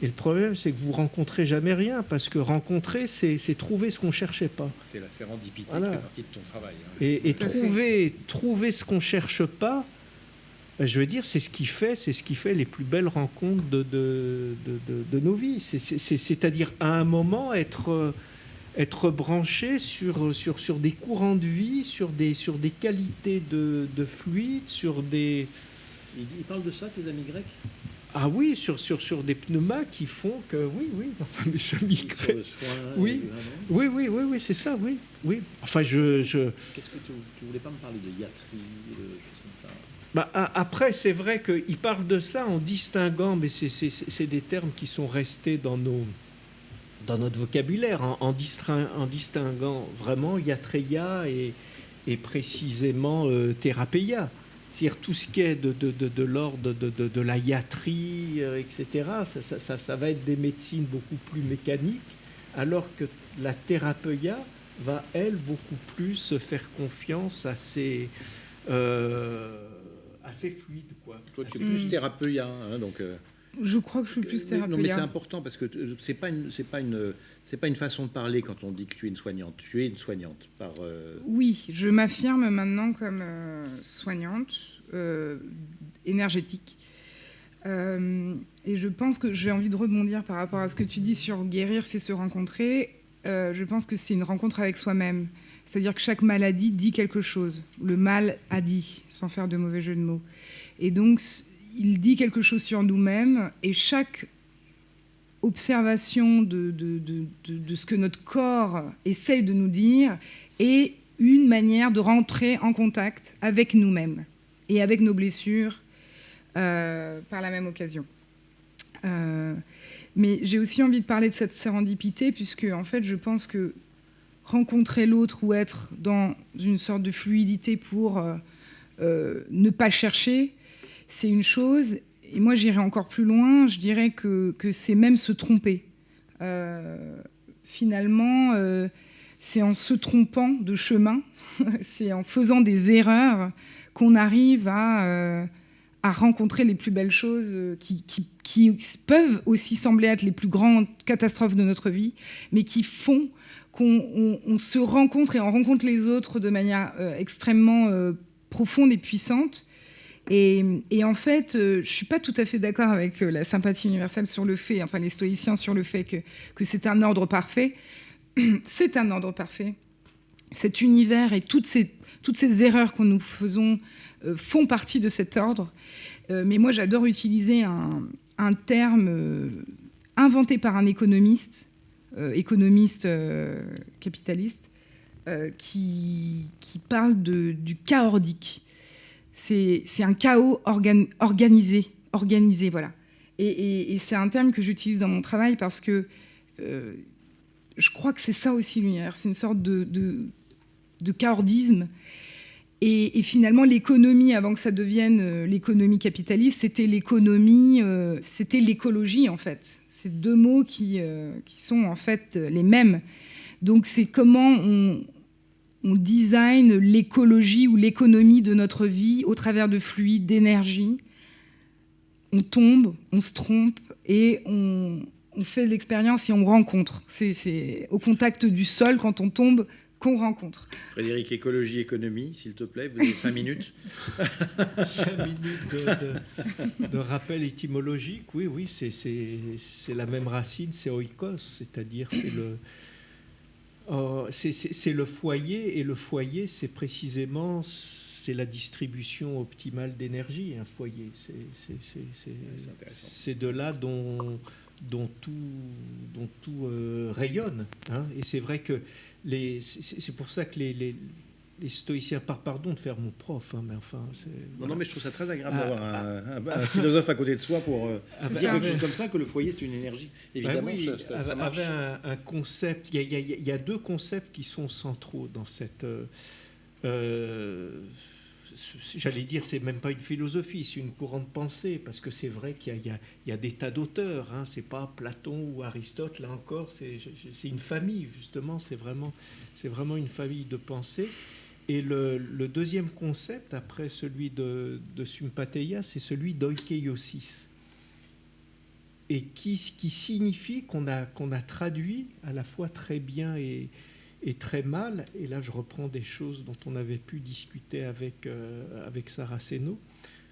Et le problème, c'est que vous rencontrez jamais rien, parce que rencontrer, c'est trouver ce qu'on cherchait pas.
C'est la sérendipité
voilà.
qui fait partie de ton travail. Hein.
Et trouver ce qu'on cherche pas, je veux dire, c'est ce qui fait les plus belles rencontres de nos vies. C'est-à-dire, à un moment, être branché sur des courants de vie, sur des qualités de fluide, sur des...
Ils parlent de ça, tes amis grecs?
Ah oui, sur des pneumas qui font que... Oui, enfin, mes amis grecs... Oui, c'est ça, oui. Enfin,
Qu'est-ce que tu voulais pas me parler de iatrie, de choses comme ça?
Après, c'est vrai qu'il parle de ça en distinguant, mais c'est des termes qui sont restés dans notre vocabulaire, en distinguant vraiment iatreia et précisément thérapeia. C'est-à-dire tout ce qui est de l'ordre de la iatrie, etc., ça va être des médecines beaucoup plus mécaniques, alors que la thérapeia va, elle, beaucoup plus faire confiance à ces fluide, quoi.
Toi, tu es plus thérapeute, hein, donc.
Je crois que je suis plus thérapeute.
Non, mais c'est important parce que c'est pas une façon de parler quand on dit que tu es une soignante. Tu es une soignante par.
Oui, je m'affirme maintenant comme soignante énergétique. Et je pense que j'ai envie de rebondir par rapport à ce que tu dis sur guérir, c'est se rencontrer. Je pense que c'est une rencontre avec soi-même. C'est-à-dire que chaque maladie dit quelque chose. Le mal a dit, sans faire de mauvais jeu de mots. Et donc, il dit quelque chose sur nous-mêmes, et chaque observation de ce que notre corps essaye de nous dire est une manière de rentrer en contact avec nous-mêmes et avec nos blessures par la même occasion. Mais j'ai aussi envie de parler de cette sérendipité, puisque en fait, je pense que rencontrer l'autre ou être dans une sorte de fluidité pour ne pas chercher, c'est une chose. Et moi, j'irais encore plus loin. Je dirais que c'est même se tromper. Finalement, c'est en se trompant de chemin, c'est en faisant des erreurs qu'on arrive à rencontrer les plus belles choses qui peuvent aussi sembler être les plus grandes catastrophes de notre vie, mais qui font qu'on se rencontre et on rencontre les autres de manière extrêmement profonde et puissante. Et en fait, je ne suis pas tout à fait d'accord avec la sympathie universelle sur le fait, enfin les stoïciens sur le fait que c'est un ordre parfait. C'est un ordre parfait. Cet univers et toutes ces erreurs que nous faisons font partie de cet ordre. Mais moi, j'adore utiliser un terme inventé par un économiste capitaliste, qui parle du chaordique. C'est un chaos organisé, voilà. Et c'est un terme que j'utilise dans mon travail parce que je crois que c'est ça aussi l'univers. C'est une sorte de chaordisme. Et finalement, l'économie, avant que ça devienne l'économie capitaliste, c'était l'économie, c'était l'écologie, en fait. C'est deux mots qui sont en fait les mêmes. Donc c'est comment on design l'écologie ou l'économie de notre vie au travers de fluides, d'énergie. On tombe, on se trompe et on fait l'expérience et on rencontre. C'est au contact du sol, quand on tombe, qu'on rencontre.
Frédéric, écologie, économie, s'il te plaît, vous avez 5 minutes.
5 minutes de rappel étymologique, oui, c'est la même racine, c'est oikos, c'est-à-dire c'est le foyer, et le foyer, c'est précisément la distribution optimale d'énergie, un foyer. C'est de là dont tout rayonne. Hein, et c'est vrai que c'est pour ça que les stoïciens, pardon de faire mon prof, hein, mais enfin...
Non, mais je trouve ça très agréable d'avoir un philosophe à côté de soi pour dire quelque chose comme ça, que le foyer, c'est une énergie. Évidemment,
oui,
ça marche.
Avait un concept, il y a deux concepts qui sont centraux dans cette... j'allais dire, c'est même pas une philosophie, c'est une courante pensée, parce que c'est vrai qu'il y a des tas d'auteurs, hein, c'est pas Platon ou Aristote, là encore, c'est une famille, justement, c'est vraiment une famille de pensée. Et le deuxième concept, après celui de Sympatheia, c'est celui d'oikeiosis, et qui signifie qu'on a traduit à la fois très bien et très mal, et là je reprends des choses dont on avait pu discuter avec Saraceno,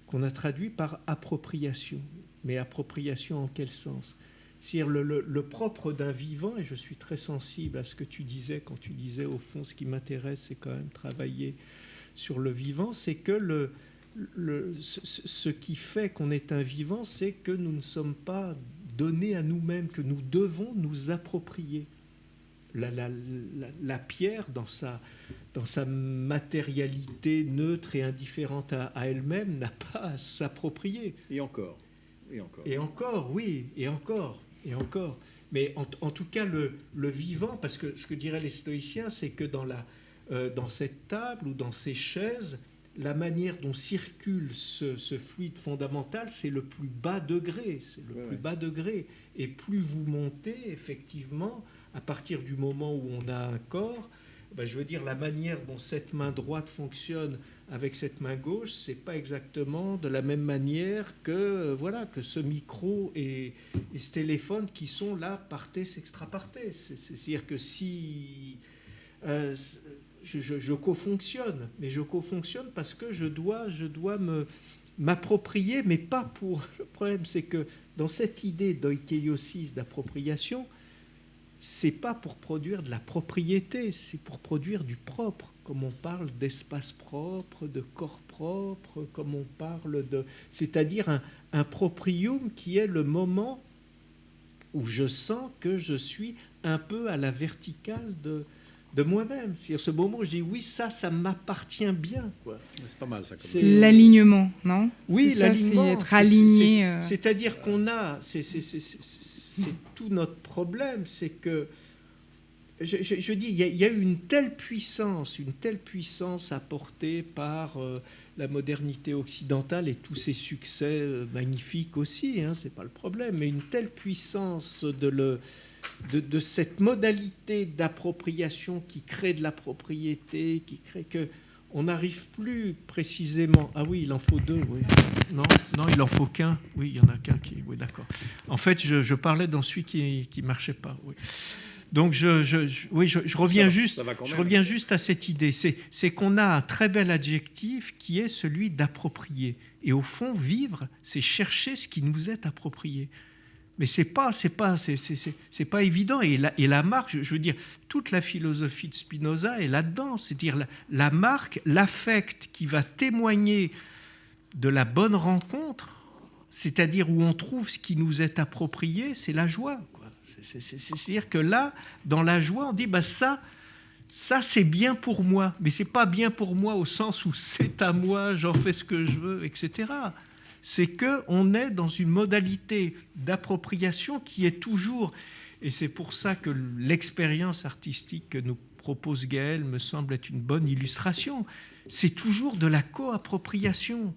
qu'on a traduit par appropriation. Mais appropriation en quel sens ? C'est-à-dire le propre d'un vivant, et je suis très sensible à ce que tu disais quand tu disais au fond ce qui m'intéresse c'est quand même travailler sur le vivant, c'est que ce qui fait qu'on est un vivant, c'est que nous ne sommes pas donnés à nous-mêmes, que nous devons nous approprier la pierre dans sa matérialité neutre et indifférente à elle-même n'a pas à s'approprier.
Et encore.
Et encore, oui, et encore. Mais en tout cas, le vivant, parce que ce que diraient les stoïciens, c'est que dans cette table ou dans ces chaises, la manière dont circule ce fluide fondamental, c'est le plus bas degré. Bas degré. Et plus vous montez, effectivement, à partir du moment où on a un corps, je veux dire, la manière dont cette main droite fonctionne avec cette main gauche, c'est pas exactement de la même manière que ce micro et ce téléphone qui sont là partes extra partes. C'est-à-dire que si je co-fonctionne, mais je co-fonctionne parce que je dois m'approprier, mais pas pour... Le problème, c'est que dans cette idée d'oikiosis, d'appropriation, c'est pas pour produire de la propriété, c'est pour produire du propre, comme on parle d'espace propre, de corps propre, comme on parle de... C'est-à-dire un proprium qui est le moment où je sens que je suis un peu à la verticale de moi-même. C'est ce moment où je dis oui, ça m'appartient bien, quoi.
C'est pas mal ça.
C'est l'alignement, non?
Oui, l'alignement.
C'est être aligné.
C'est-à-dire qu'on a... C'est tout notre problème, c'est que, je dis, il y a eu une telle puissance apportée par la modernité occidentale et tous ses succès magnifiques aussi, c'est pas le problème, mais une telle puissance de cette modalité d'appropriation qui crée de la propriété, qui crée que on n'arrive plus précisément... Ah oui, il en faut deux, oui. Non, il en faut qu'un. Oui, il y en a qu'un qui... Oui, d'accord. En fait, je parlais dans celui qui ne marchait pas. Oui. Donc, je reviens juste à cette idée. C'est qu'on a un très bel adjectif qui est celui d'approprier. Et au fond, vivre, c'est chercher ce qui nous est approprié. Mais c'est pas évident. Et la marque, je veux dire, toute la philosophie de Spinoza est là-dedans. C'est-à-dire la marque, l'affect qui va témoigner de la bonne rencontre, c'est-à-dire où on trouve ce qui nous est approprié, c'est la joie, quoi. C'est-à-dire que là, dans la joie, on dit ça c'est bien pour moi. Mais c'est pas bien pour moi au sens où c'est à moi, j'en fais ce que je veux, etc. C'est qu'on est dans une modalité d'appropriation qui est toujours, et c'est pour ça que l'expérience artistique que nous propose Gaël me semble être une bonne illustration, c'est toujours de la co-appropriation,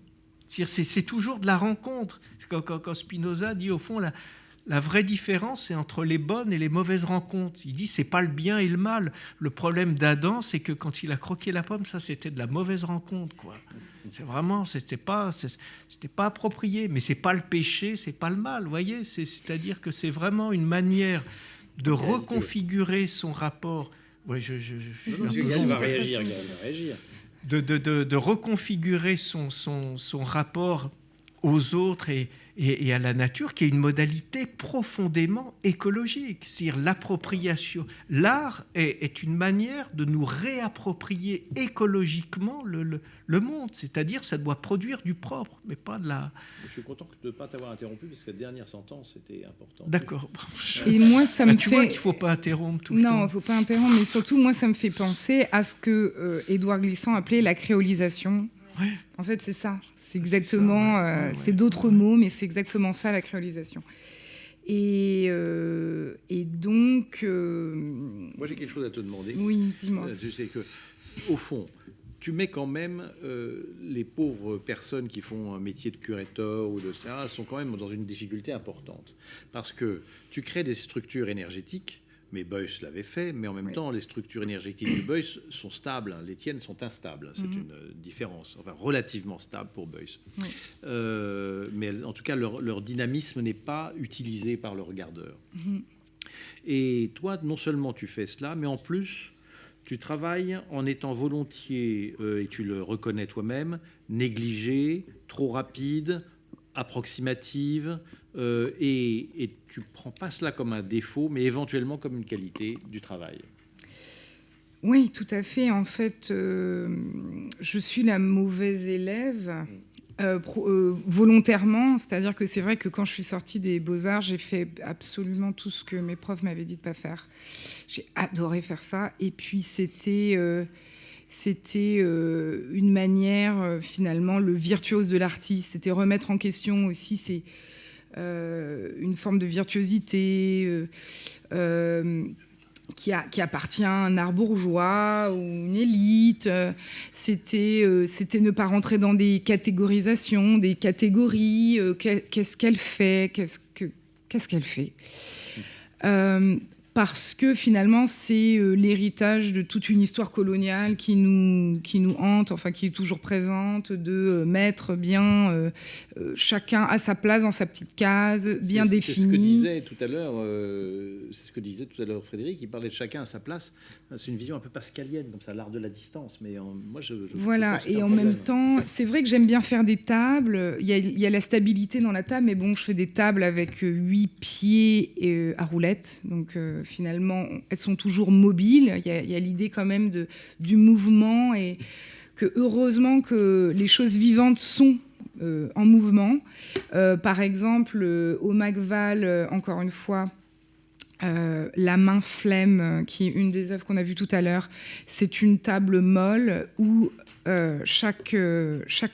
c'est toujours de la rencontre. Quand Spinoza dit au fond la vraie différence, c'est entre les bonnes et les mauvaises rencontres. Il dit, c'est pas le bien et le mal. Le problème d'Adam, c'est que quand il a croqué la pomme, ça, c'était de la mauvaise rencontre, quoi. C'est vraiment, c'était pas approprié. Mais c'est pas le péché, c'est pas le mal, vous voyez. C'est-à-dire que c'est vraiment une manière de reconfigurer son rapport. Ouais,
Gaël va réagir.
De reconfigurer son rapport aux autres et à la nature, qui est une modalité profondément écologique. C'est-à-dire l'appropriation. L'art est une manière de nous réapproprier écologiquement le monde. C'est-à-dire ça doit produire du propre, mais pas de la...
Je suis content de ne pas t'avoir interrompu, parce que la dernière sentence était importante.
D'accord.
Et moi, ça me
tu vois qu'il ne faut pas interrompre tout
le
temps.
Non, il ne faut pas interrompre, mais surtout, moi, ça me fait penser à ce que Édouard Glissant appelait la créolisation.
Ouais.
En fait, c'est ça. C'est exactement... c'est d'autres mots, mais c'est exactement ça, la créolisation. Et donc...
Moi, j'ai quelque chose à te demander.
Oui, dis-moi.
Tu sais que, au fond, tu mets quand même les pauvres personnes qui font un métier de curateur ou de ça, sont quand même dans une difficulté importante. Parce que tu crées des structures énergétiques, mais Beuys l'avait fait, mais en même temps, les structures énergétiques de Beuys sont stables, les tiennes sont instables. C'est une différence, enfin relativement stable pour Beuys. Oui. Mais en tout cas, leur dynamisme n'est pas utilisé par le regardeur. Et toi, non seulement tu fais cela, mais en plus, tu travailles en étant volontiers, et tu le reconnais toi-même, négligé, trop rapide, approximative, et tu ne prends pas cela comme un défaut, mais éventuellement comme une qualité du travail.
Oui, tout à fait. En fait, je suis la mauvaise élève volontairement, c'est-à-dire que c'est vrai que quand je suis sortie des Beaux-Arts, j'ai fait absolument tout ce que mes profs m'avaient dit de pas faire. J'ai adoré faire ça, et puis c'était une manière, finalement, le virtuose de l'artiste, c'était remettre en question aussi, c'est une forme de virtuosité qui appartient à un art bourgeois ou une élite. C'était ne pas rentrer dans des catégorisations, des catégories. Qu'est-ce qu'elle fait, qu'est-ce qu'elle fait parce que finalement, c'est l'héritage de toute une histoire coloniale qui nous hante, enfin qui est toujours présente, de mettre bien chacun à sa place dans sa petite case, bien définie.
C'est ce que disait tout à l'heure, Frédéric. Il parlait de chacun à sa place. C'est une vision un peu pascalienne, comme ça, l'art de la distance. Mais moi,
voilà. Et en même temps, c'est vrai que j'aime bien faire des tables. Il y a la stabilité dans la table, mais bon, je fais des tables avec 8 pieds à roulettes, donc finalement, elles sont toujours mobiles. Il y a l'idée quand même du mouvement, et que heureusement que les choses vivantes sont en mouvement. Par exemple, au Macval, encore une fois, la main flemme, qui est une des œuvres qu'on a vues tout à l'heure, c'est une table molle où chaque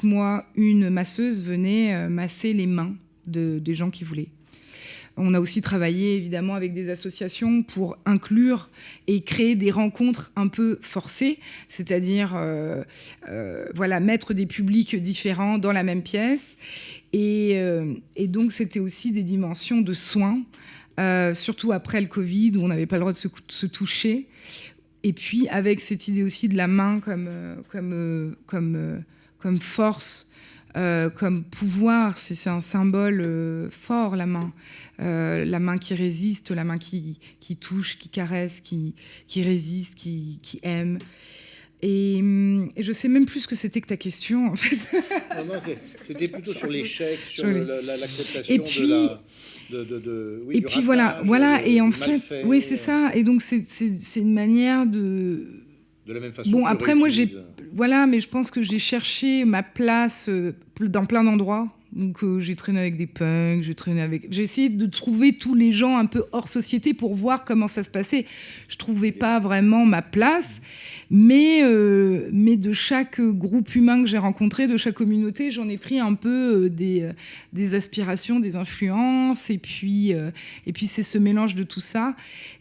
mois, une masseuse venait masser les mains des gens qui voulaient. On a aussi travaillé évidemment avec des associations pour inclure et créer des rencontres un peu forcées, c'est-à-dire voilà, mettre des publics différents dans la même pièce. Et donc c'était aussi des dimensions de soins, surtout après le Covid où on n'avait pas le droit de se toucher. Et puis avec cette idée aussi de la main comme force, comme pouvoir, c'est un symbole fort, la main qui résiste, la main qui touche, qui caresse, qui résiste, qui aime. Et je sais même plus ce que c'était que ta question, en fait.
Non, c'était plutôt sur l'échec, sur l'acceptation
et puis,
oui,
et
du
puis
ratage,
voilà. Et en
fait,
oui, c'est ça. Et donc c'est une manière de
la même façon.
Bon, après, moi, mais je pense que j'ai cherché ma place dans plein d'endroits. Donc, j'ai traîné avec des punks, j'ai essayé de trouver tous les gens un peu hors société pour voir comment ça se passait. Je trouvais pas vraiment ma place, mais de chaque groupe humain que j'ai rencontré, de chaque communauté, j'en ai pris un peu des aspirations, des influences, et puis c'est ce mélange de tout ça.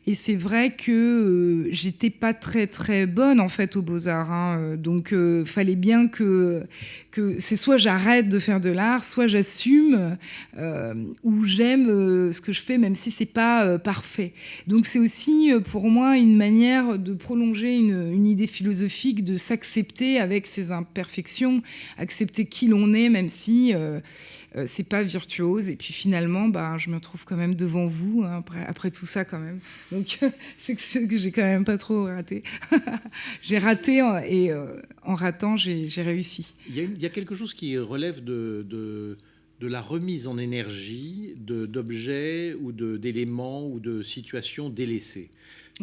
Et c'est vrai que j'étais pas très très bonne en fait aux Beaux-Arts, hein. Donc fallait bien que c'est soit j'arrête de faire de l'art, soit j'assume ou j'aime ce que je fais, même si c'est pas parfait. Donc c'est aussi pour moi une manière de prolonger une idée philosophique, de s'accepter avec ses imperfections, accepter qui l'on est, même si c'est pas virtuose. Et puis finalement, je me retrouve quand même devant vous, hein, après tout ça quand même. Donc c'est que j'ai quand même pas trop raté. J'ai raté et en ratant, j'ai réussi.
Il y a quelque chose qui relève de la remise en énergie d'objets ou d'éléments ou de situations délaissées.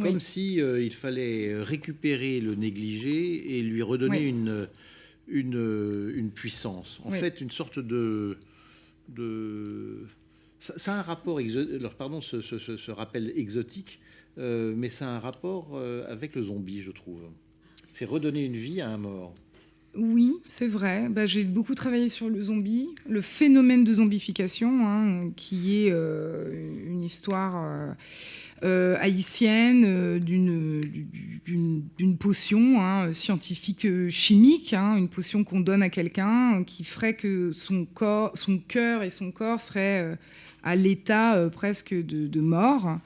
Comme si il fallait récupérer le négligé et lui redonner une puissance. En fait, une sorte de ça a un rapport, pardon, ce rappel exotique, mais ça a un rapport avec le zombie, je trouve. C'est redonner une vie à un mort.
Oui, c'est vrai. J'ai beaucoup travaillé sur le zombie, le phénomène de zombification, hein, qui est une histoire haïtienne d'une potion, hein, scientifique chimique, hein, une potion qu'on donne à quelqu'un qui ferait que son cœur et son corps seraient à l'état presque de mort.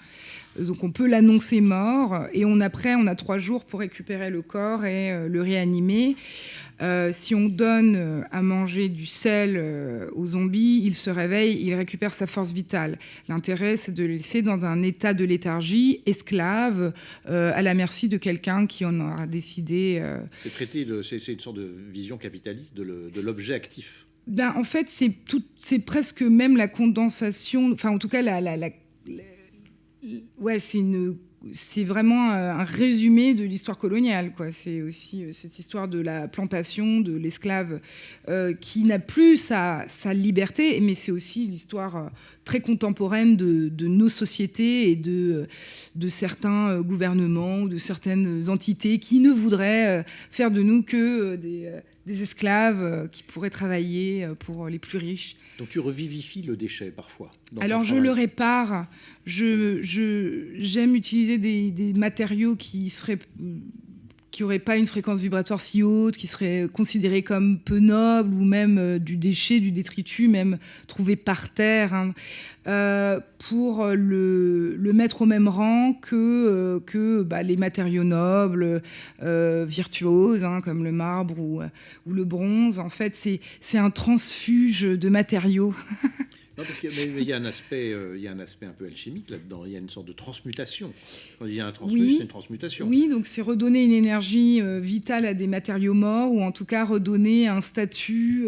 Donc on peut l'annoncer mort, et on a 3 jours pour récupérer le corps et le réanimer. Si on donne à manger du sel aux zombies, il se réveille, il récupère sa force vitale. L'intérêt, c'est de le laisser dans un état de léthargie, esclave, à la merci de quelqu'un qui en aura décidé.
C'est une sorte de vision capitaliste de l'objet actif.
En fait, c'est presque même la condensation, enfin en tout cas c'est une c'est vraiment un résumé de l'histoire coloniale, quoi. C'est aussi cette histoire de la plantation, de l'esclave qui n'a plus sa liberté, mais c'est aussi l'histoire très contemporaine de nos sociétés et de certains gouvernements ou de certaines entités qui ne voudraient faire de nous que des esclaves qui pourraient travailler pour les plus riches.
Donc tu revivifies le déchet parfois.
Alors je le répare. J'aime utiliser des matériaux qui n'auraient pas une fréquence vibratoire si haute, qui seraient considérés comme peu nobles, ou même du déchet, du détritus, même trouvé par terre, hein, pour le mettre au même rang que les matériaux nobles, virtuoses, hein, comme le marbre ou le bronze. En fait, c'est un transfuge de matériaux.
Non, parce qu'il y a un aspect un peu alchimique là-dedans. Il y a une sorte de transmutation. Quand il y a un transmut,
oui,
c'est une transmutation.
Oui, donc c'est redonner une énergie vitale à des matériaux morts, ou en tout cas redonner un statut.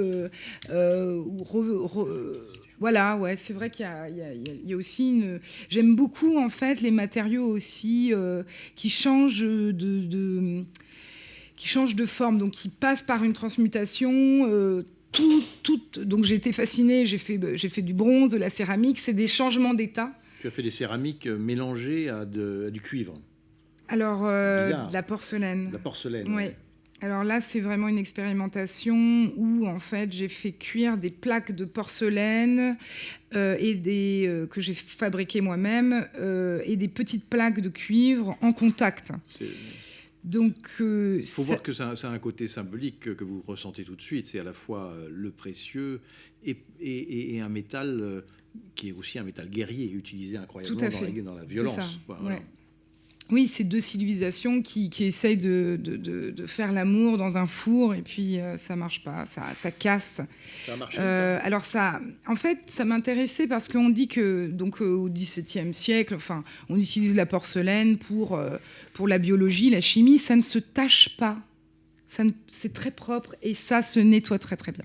Voilà, ouais, c'est vrai qu'il y a aussi une. J'aime beaucoup en fait les matériaux aussi qui changent de forme, donc qui passent par une transmutation. Donc j'ai été fascinée, j'ai fait du bronze, de la céramique, c'est des changements d'état.
Tu as fait des céramiques mélangées à du cuivre.
Alors, de la porcelaine.
La porcelaine.
Oui.
Ouais.
Alors là, c'est vraiment une expérimentation où en fait j'ai fait cuire des plaques de porcelaine que j'ai fabriquées moi-même et des petites plaques de cuivre en contact. Donc,
il faut voir que ça a un côté symbolique que vous ressentez tout de suite. C'est à la fois le précieux et un métal qui est aussi un métal guerrier, utilisé incroyablement dans la violence.
C'est ça.
Voilà.
Ouais. Oui, c'est deux civilisations qui essayent de faire l'amour dans un four, et puis ça marche pas, ça casse. Ça a marché. Alors en fait, ça m'intéressait parce qu'on dit que donc au XVIIe siècle, enfin, on utilise la porcelaine pour la biologie, la chimie, ça ne se tache pas, c'est très propre et ça se nettoie très très bien.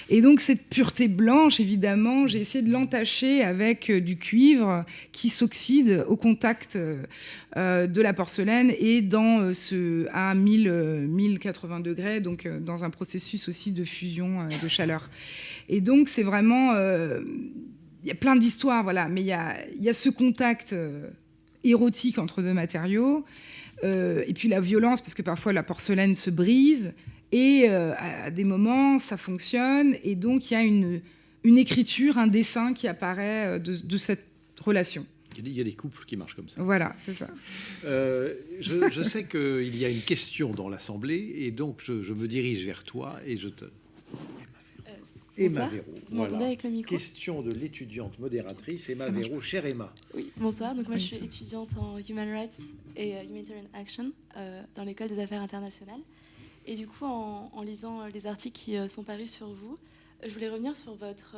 Et donc cette pureté blanche, évidemment, j'ai essayé de l'entacher avec du cuivre qui s'oxyde au contact de la porcelaine et à 1080 degrés, donc dans un processus aussi de fusion de chaleur. Et donc c'est vraiment... Il y a plein d'histoires, voilà, mais il y a ce contact érotique entre deux matériaux, et puis la violence, parce que parfois la porcelaine se brise, et à des moments, ça fonctionne. Et donc, il y a une écriture, un dessin qui apparaît de cette relation.
Il y a des couples qui marchent comme ça.
Voilà, c'est ça.
Je sais qu'il y a une question dans l'Assemblée, et donc je me dirige vers toi et je te... Emma Véro.
Vous m'entendez avec le micro ?
Question de l'étudiante modératrice Emma Véro. Chère Emma.
Oui, bonsoir. Donc moi, je suis étudiante en Human Rights et Humanitarian Action dans l'École des Affaires internationales. Et du coup, en lisant les articles qui sont parus sur vous, je voulais revenir sur votre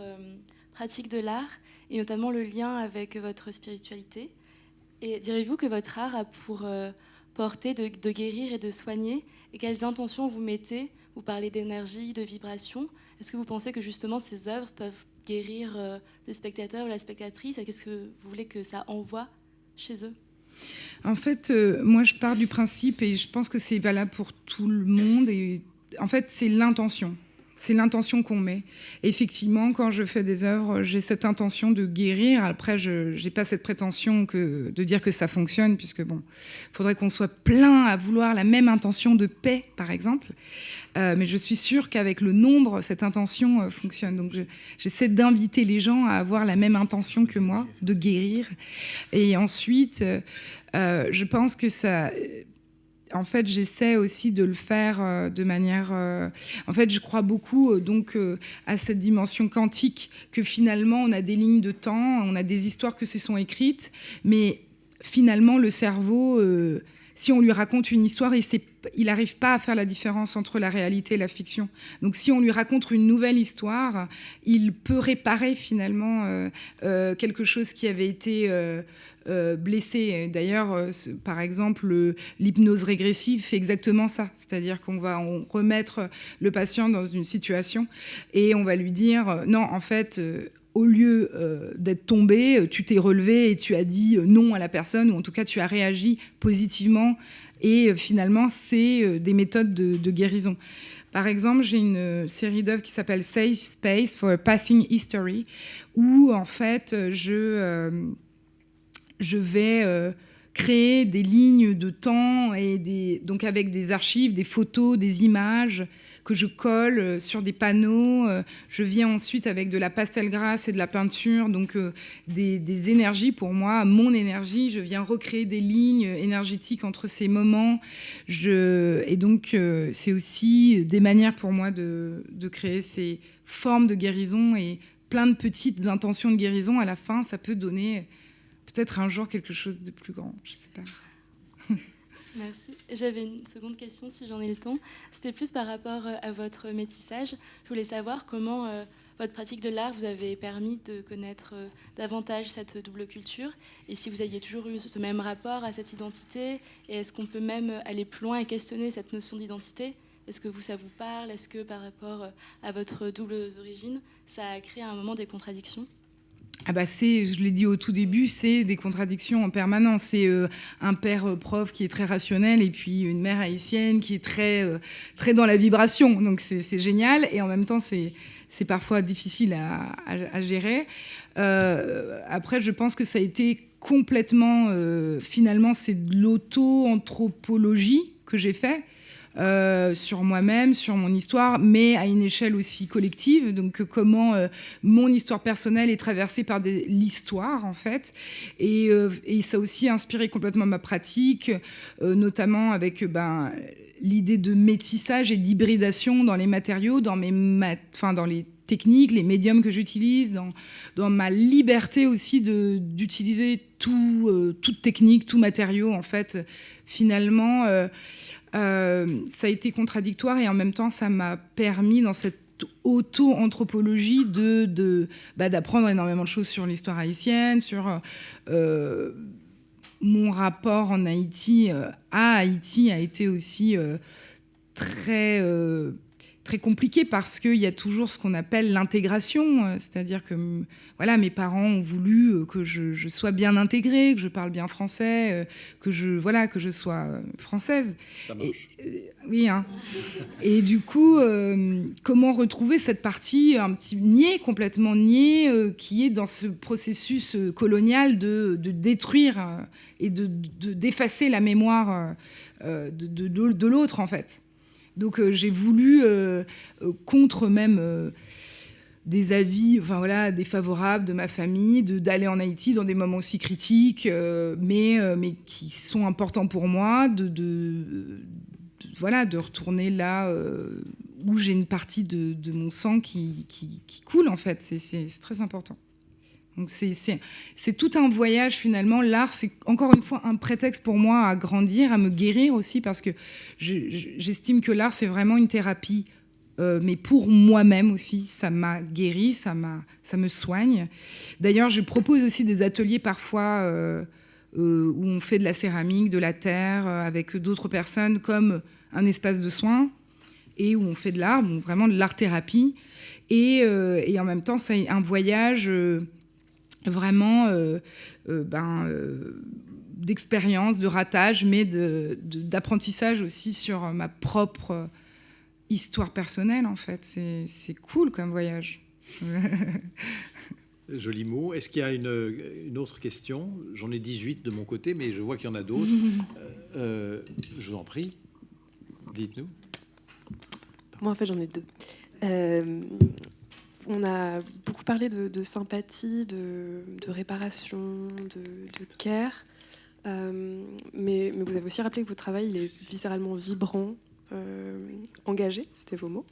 pratique de l'art et notamment le lien avec votre spiritualité. Et direz-vous que votre art a pour portée de guérir et de soigner, et quelles intentions vous mettez ? Vous parlez d'énergie, de vibration. Est-ce que vous pensez que justement ces œuvres peuvent guérir le spectateur ou la spectatrice ? Et qu'est-ce que vous voulez que ça envoie chez eux ?
En fait, moi, je pars du principe, et je pense que c'est valable pour tout le monde, et en fait, c'est l'intention. C'est l'intention qu'on met. Et effectivement, quand je fais des œuvres, j'ai cette intention de guérir. Après, je n'ai pas cette prétention de dire que ça fonctionne, puisque bon, il faudrait qu'on soit plein à vouloir la même intention de paix, par exemple. Mais je suis sûre qu'avec le nombre, cette intention fonctionne. Donc, j'essaie d'inviter les gens à avoir la même intention que moi, de guérir. Et ensuite, je pense que ça... En fait, j'essaie aussi de le faire de manière... En fait, je crois beaucoup à cette dimension quantique, que finalement, on a des lignes de temps, on a des histoires qui se sont écrites, mais finalement, le cerveau, si on lui raconte une histoire, il n'arrive pas à faire la différence entre la réalité et la fiction. Donc, si on lui raconte une nouvelle histoire, il peut réparer finalement quelque chose qui avait été... blessé. D'ailleurs, par exemple, l'hypnose régressive fait exactement ça. C'est-à-dire qu'on va remettre le patient dans une situation et on va lui dire non, en fait, au lieu d'être tombé, tu t'es relevé et tu as dit non à la personne, ou en tout cas tu as réagi positivement. Et finalement, c'est des méthodes de guérison. Par exemple, j'ai une série d'œuvres qui s'appelle Safe Space for a Passing History, où en fait, je vais créer des lignes de temps et donc avec des archives, des photos, des images que je colle sur des panneaux. Je viens ensuite avec de la pastel grasse et de la peinture, donc des énergies pour moi, mon énergie. Je viens recréer des lignes énergétiques entre ces moments. Et donc, c'est aussi des manières pour moi de créer ces formes de guérison et plein de petites intentions de guérison. À la fin, ça peut donner peut-être un jour quelque chose de plus grand, je sais pas.
Merci. J'avais une seconde question, si j'en ai le temps. C'était plus par rapport à votre métissage. Je voulais savoir comment votre pratique de l'art vous avait permis de connaître davantage cette double culture, et si vous aviez toujours eu ce même rapport à cette identité, et est-ce qu'on peut même aller plus loin et questionner cette notion d'identité ? Est-ce que ça vous parle ? Est-ce que par rapport à votre double origine, ça a créé à un moment des contradictions ?
Ah bah je l'ai dit au tout début, c'est des contradictions en permanence. C'est un père prof qui est très rationnel et puis une mère haïtienne qui est très dans la vibration. Donc c'est génial, et en même temps c'est parfois difficile à gérer. Après, je pense que ça a été complètement... finalement, c'est de l'auto-anthropologie que j'ai fait. Sur moi-même, sur mon histoire, mais à une échelle aussi collective. Donc comment mon histoire personnelle est traversée par l'histoire, en fait. Et ça a aussi inspiré complètement ma pratique, notamment avec l'idée de métissage et d'hybridation dans les matériaux, dans les techniques, les médiums que j'utilise, dans ma liberté aussi d'utiliser toute technique, tout matériau, en fait. Finalement... ça a été contradictoire, et en même temps, ça m'a permis, dans cette auto-anthropologie, d'apprendre énormément de choses sur l'histoire haïtienne, sur mon rapport en Haïti, à Haïti, a été aussi très compliqué, parce qu'il y a toujours ce qu'on appelle l'intégration, c'est-à-dire que voilà, mes parents ont voulu que je sois bien intégrée, que je parle bien français, que je sois française.
Ça marche.
Oui, hein. Et du coup, comment retrouver cette partie un petit complètement niée, qui est dans ce processus colonial de détruire et d'effacer la mémoire de l'autre, en fait. Donc j'ai voulu, contre même des avis défavorables de ma famille, d'aller en Haïti dans des moments aussi critiques, mais qui sont importants pour moi, de retourner là où j'ai une partie de mon sang qui coule, en fait. C'est très important. Donc c'est tout un voyage, finalement. L'art, c'est encore une fois un prétexte pour moi à grandir, à me guérir aussi, parce que j'estime que l'art, c'est vraiment une thérapie, mais pour moi-même aussi. Ça m'a guéri, ça me soigne. D'ailleurs, je propose aussi des ateliers parfois où on fait de la céramique, de la terre, avec d'autres personnes, comme un espace de soins, et où on fait de l'art, vraiment de l'art-thérapie. Et en même temps, c'est un voyage... vraiment d'expérience, de ratage, mais d'apprentissage aussi sur ma propre histoire personnelle, en fait. C'est cool comme voyage.
Joli mot. Est-ce qu'il y a une autre question ? J'en ai 18 de mon côté, mais je vois qu'il y en a d'autres. Je vous en prie, dites-nous.
Moi, en fait, j'en ai deux. On a beaucoup parlé de sympathie, de réparation, de care. Mais vous avez aussi rappelé que votre travail, il est viscéralement vibrant, engagé, c'était vos mots,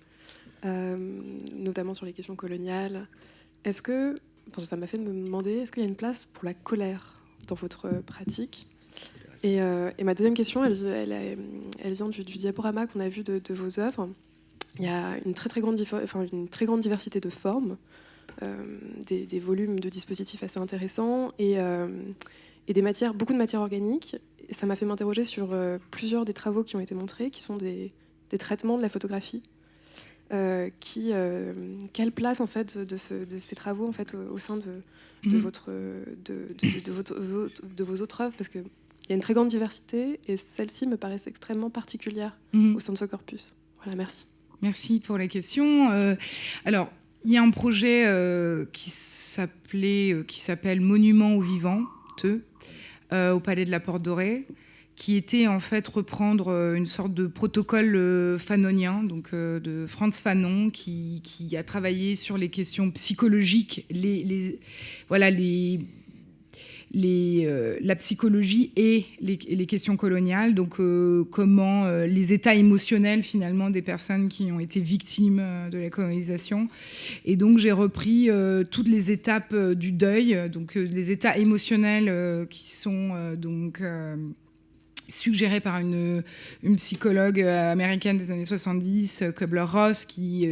notamment sur les questions coloniales. Ça m'a fait me demander, est-ce qu'il y a une place pour la colère dans votre pratique ? Et ma deuxième question, elle vient du diaporama qu'on a vu de vos œuvres. Il y a une très grande diversité de formes, des volumes de dispositifs assez intéressants, et beaucoup de matières organiques. Et ça m'a fait m'interroger sur plusieurs des travaux qui ont été montrés, qui sont des traitements de la photographie. Quelle place en fait de ces travaux en fait au sein de vos autres œuvres, parce qu'il y a une très grande diversité et celle-ci me paraît extrêmement particulière au sein de ce corpus. Voilà, merci.
Merci pour la question. Alors, il y a un projet qui s'appelle Monument aux vivants, au Palais de la Porte Dorée, qui était en fait reprendre une sorte de protocole fanonien, donc de Frantz Fanon, qui a travaillé sur les questions psychologiques, la psychologie et les questions coloniales, donc comment les états émotionnels finalement des personnes qui ont été victimes de la colonisation. Et donc j'ai repris toutes les étapes du deuil, donc les états émotionnels qui sont suggéré par une psychologue américaine des années 70, Kubler-Ross, qui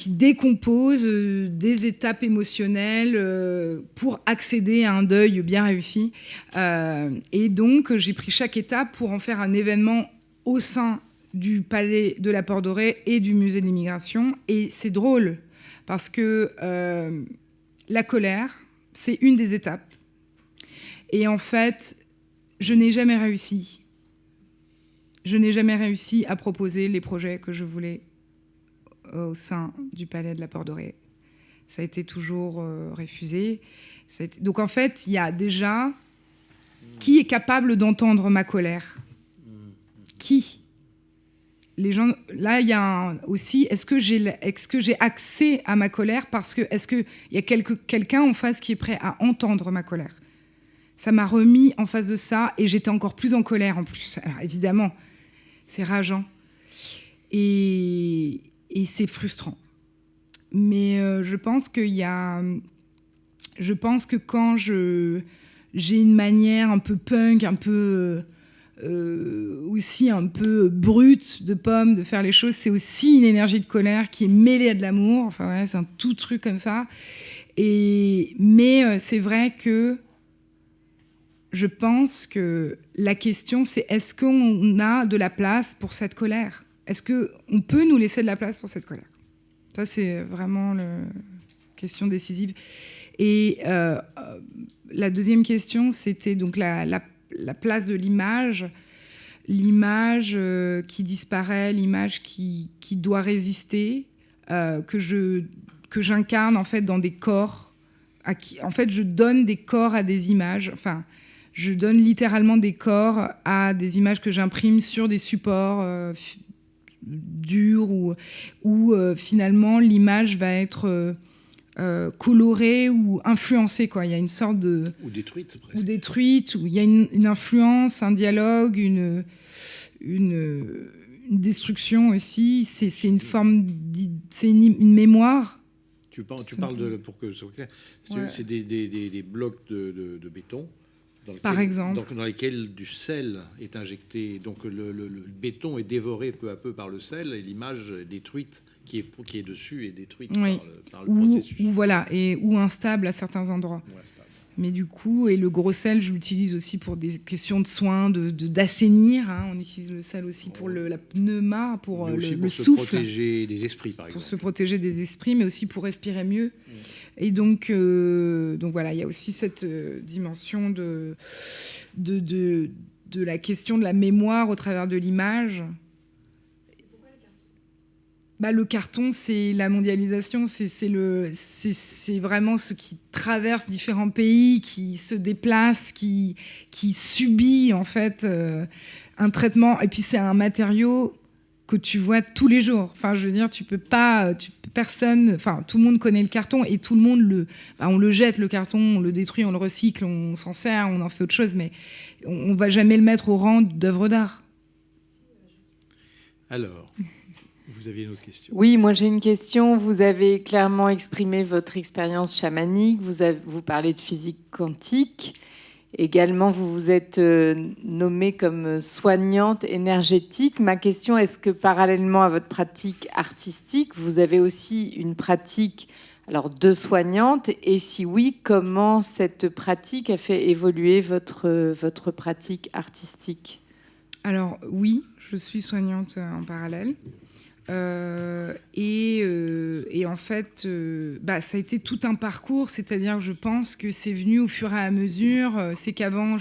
décompose des étapes émotionnelles pour accéder à un deuil bien réussi. Et donc, j'ai pris chaque étape pour en faire un événement au sein du Palais de la Porte Dorée et du Musée de l'Immigration. Et c'est drôle, parce que la colère, c'est une des étapes. Et en fait, je n'ai jamais réussi. Je n'ai jamais réussi à proposer les projets que je voulais au sein du Palais de la Porte Dorée. Ça a été toujours refusé. Donc en fait, il y a déjà... Qui est capable d'entendre ma colère ? Qui ? Les gens... Là, il y a aussi... Est-ce que j'ai accès à ma colère ? Parce que est-ce qu'il y a quelqu'un en face qui est prêt à entendre ma colère ? Ça m'a remis en face de ça et j'étais encore plus en colère en plus. Alors évidemment, c'est rageant et c'est frustrant. Mais je pense qu'il y a... Je pense que quand j'ai une manière un peu punk, un peu aussi un peu brute de Pomme de faire les choses, c'est aussi une énergie de colère qui est mêlée à de l'amour. Enfin voilà, c'est un tout truc comme ça. Mais c'est vrai que je pense que la question, c'est est-ce qu'on a de la place pour cette colère ? Est-ce qu'on peut nous laisser de la place pour cette colère ? Ça, c'est vraiment la question décisive. Et la deuxième question, c'était donc la place de l'image. L'image qui disparaît, l'image qui doit résister, que j'incarne en fait dans des corps. En fait, je donne des corps à des images. Enfin, je donne littéralement des corps à des images que j'imprime sur des supports durs où finalement l'image va être colorée ou influencée, quoi. Il y a une sorte de...
Ou détruite, presque.
Ou détruite, où il y a une influence, un dialogue, une destruction aussi. C'est une forme... C'est une mémoire.
Tu parles de... Pour que ce soit clair, c'est des blocs de béton
par exemple,
dans lesquels du sel est injecté. Donc le béton est dévoré peu à peu par le sel et l'image détruite qui est dessus est détruite par le processus.
Ou instable à certains endroits. Mais du coup, et le gros sel, je l'utilise aussi pour des questions de soins, d'assainir. Hein. On utilise le sel aussi pour la pneuma, pour le souffle. Pour se
protéger des esprits, par exemple.
Pour se protéger des esprits, mais aussi pour respirer mieux. Et donc voilà, il y a aussi cette dimension de la question de la mémoire au travers de l'image. Le carton, c'est la mondialisation, c'est vraiment ce qui traverse différents pays, qui se déplace, qui subit en fait un traitement. Et puis c'est un matériau que tu vois tous les jours. Enfin, je veux dire, personne, enfin, tout le monde connaît le carton et tout le monde on le jette le carton, on le détruit, on le recycle, on s'en sert, on en fait autre chose, mais on va jamais le mettre au rang d'œuvre d'art.
Alors. Vous aviez une autre question ?
Oui, moi j'ai une question. Vous avez clairement exprimé votre expérience chamanique. Vous parlez de physique quantique. Également, vous vous êtes nommée comme soignante énergétique. Ma question, est-ce que parallèlement à votre pratique artistique, vous avez aussi une pratique de soignante ? Et si oui, comment cette pratique a fait évoluer votre pratique artistique ?
Alors oui, je suis soignante en parallèle. Et en fait, ça a été tout un parcours, c'est-à-dire que je pense que c'est venu au fur et à mesure. C'est qu'avant,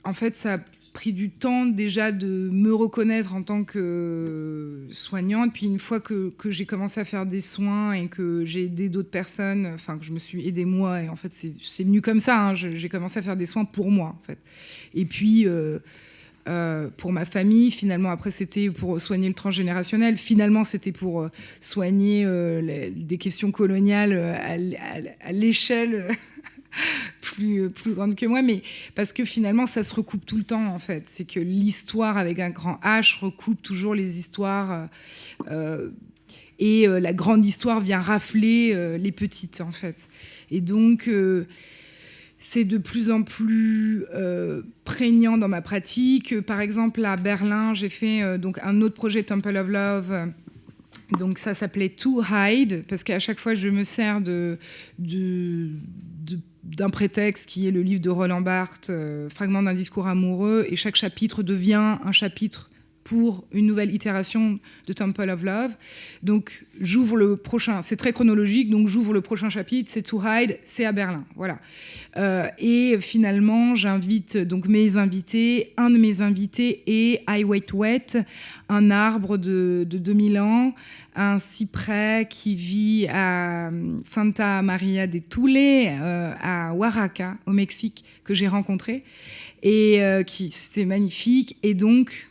en fait, ça a pris du temps déjà de me reconnaître en tant que soignante. Puis une fois que j'ai commencé à faire des soins et que j'ai aidé d'autres personnes, enfin que je me suis aidée moi, et en fait c'est venu comme ça. Hein, j'ai commencé à faire des soins pour moi, en fait. Et puis pour ma famille, finalement, après c'était pour soigner le transgénérationnel. Finalement, c'était pour soigner des questions coloniales à l'échelle plus grande que moi, mais parce que finalement, ça se recoupe tout le temps, en fait. C'est que l'histoire avec un grand H recoupe toujours les histoires, et la grande histoire vient rafler les petites, en fait. Et donc, c'est de plus en plus prégnant dans ma pratique. Par exemple, à Berlin, j'ai fait donc un autre projet, Temple of Love. Donc ça s'appelait To Hide, parce qu'à chaque fois, je me sers d'un prétexte qui est le livre de Roland Barthes, Fragment d'un discours amoureux, et chaque chapitre devient un chapitre pour une nouvelle itération de Temple of Love. Donc j'ouvre le prochain, c'est très chronologique, donc j'ouvre le prochain chapitre, c'est To Hide, c'est à Berlin, voilà. Et finalement, j'invite donc mes invités, un de mes invités est I Wait Wet, un arbre de 2000 ans, un cyprès qui vit à Santa Maria de Tule, à Oaxaca, au Mexique, que j'ai rencontré, et c'était magnifique. Et donc,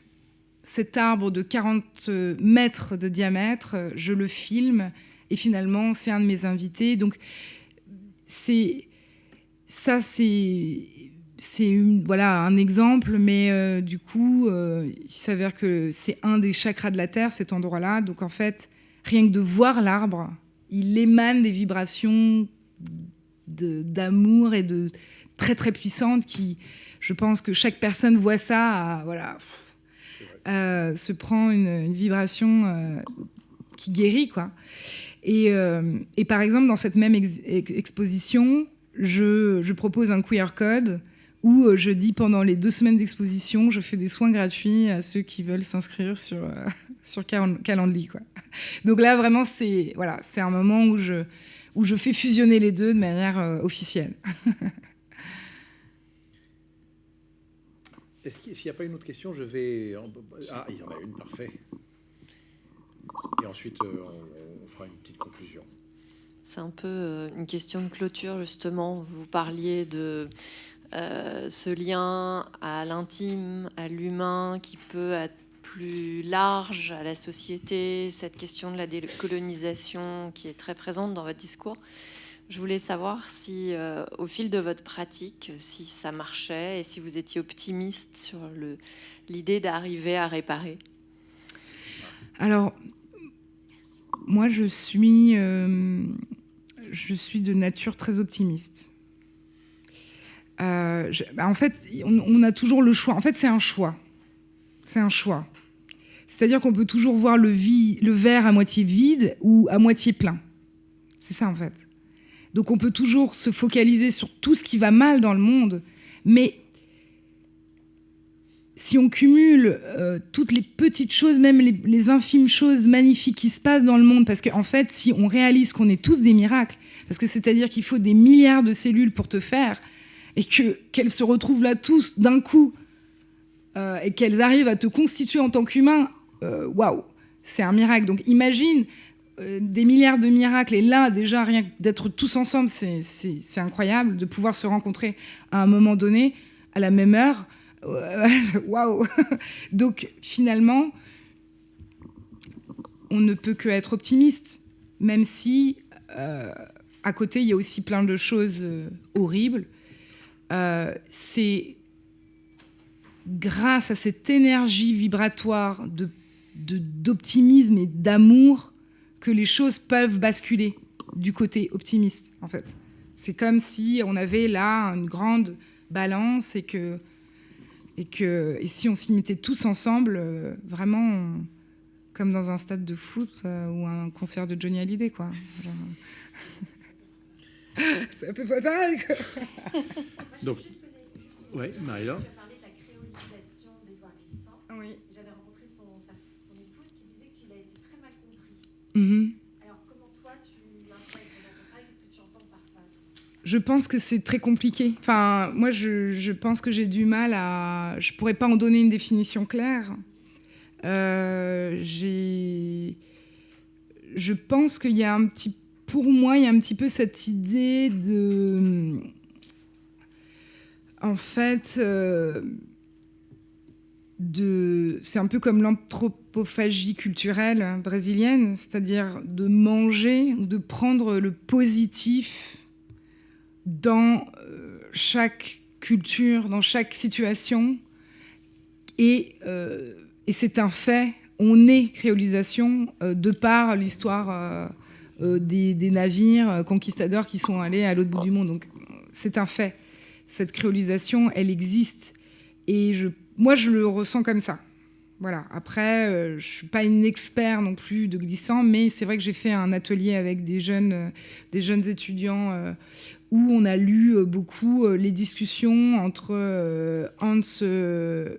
cet arbre de 40 mètres de diamètre, je le filme, et finalement, c'est un de mes invités. Donc, c'est voilà, un exemple, mais du coup, il s'avère que c'est un des chakras de la Terre, cet endroit-là. Donc, en fait, rien que de voir l'arbre, il émane des vibrations d'amour et de très, très puissantes qui, je pense que chaque personne voit ça, voilà, se prend une vibration qui guérit, quoi. Et par exemple, dans cette même exposition, je propose un QR code où je dis pendant les 2 semaines d'exposition, je fais des soins gratuits à ceux qui veulent s'inscrire sur Calendly, quoi. Donc là, vraiment, c'est un moment où je fais fusionner les deux de manière officielle.
S'il n'y a pas une autre question, je vais... Ah, il y en a une, parfait. Et ensuite, on fera une petite conclusion.
C'est un peu une question de clôture, justement. Vous parliez de ce lien à l'intime, à l'humain, qui peut être plus large, à la société, cette question de la décolonisation qui est très présente dans votre discours. Je voulais savoir si, au fil de votre pratique, si ça marchait et si vous étiez optimiste sur l'idée d'arriver à réparer.
Alors, moi, je suis de nature très optimiste. En fait, on a toujours le choix. En fait, c'est un choix. C'est un choix. C'est-à-dire qu'on peut toujours voir le verre à moitié vide ou à moitié plein. C'est ça, en fait. Donc, on peut toujours se focaliser sur tout ce qui va mal dans le monde, mais si on cumule toutes les petites choses, même les infimes choses magnifiques qui se passent dans le monde, parce qu'en fait, si on réalise qu'on est tous des miracles, parce que c'est-à-dire qu'il faut des milliards de cellules pour te faire, et qu'elles se retrouvent là tous d'un coup, et qu'elles arrivent à te constituer en tant qu'humain, waouh, c'est un miracle. Donc imagine des milliards de miracles, et là, déjà, rien que d'être tous ensemble, c'est incroyable, de pouvoir se rencontrer à un moment donné, à la même heure. Waouh. Donc finalement, on ne peut que être optimiste, même si à côté il y a aussi plein de choses horribles. C'est grâce à cette énergie vibratoire d'optimisme et d'amour que les choses peuvent basculer du côté optimiste, en fait. C'est comme si on avait là une grande balance et si on s'y mettait tous ensemble, vraiment, comme dans un stade de foot ou un concert de Johnny Hallyday, quoi. Genre... C'est un peu pareil, quoi.
Donc, Oui, Marie-Laure.
Tu as parlé de la créolisation d'Édouard Glissant.
Oui.
J'avais rencontré son épouse qui disait qu'il a été très mal compris.
Mhm.
Alors, comment toi, tu l'intègres dans ton travail? Qu'est-ce que tu entends par ça?
Je pense que c'est très compliqué. Enfin, moi, je pense que j'ai du mal à... Je pourrais pas en donner une définition claire. Je pense qu'il y a un petit... Pour moi, il y a un petit peu cette idée de... En fait, c'est un peu comme l'anthropophagie culturelle brésilienne, c'est-à-dire de manger, de prendre le positif dans chaque culture, dans chaque situation. Et c'est un fait, on est créolisation de par l'histoire des navires conquistadors qui sont allés à l'autre bout du monde. Donc c'est un fait. Cette créolisation, elle existe. Et moi, je le ressens comme ça. Voilà. Après, je ne suis pas une expert non plus de Glissant, mais c'est vrai que j'ai fait un atelier avec des jeunes étudiants où on a lu beaucoup les discussions entre Hans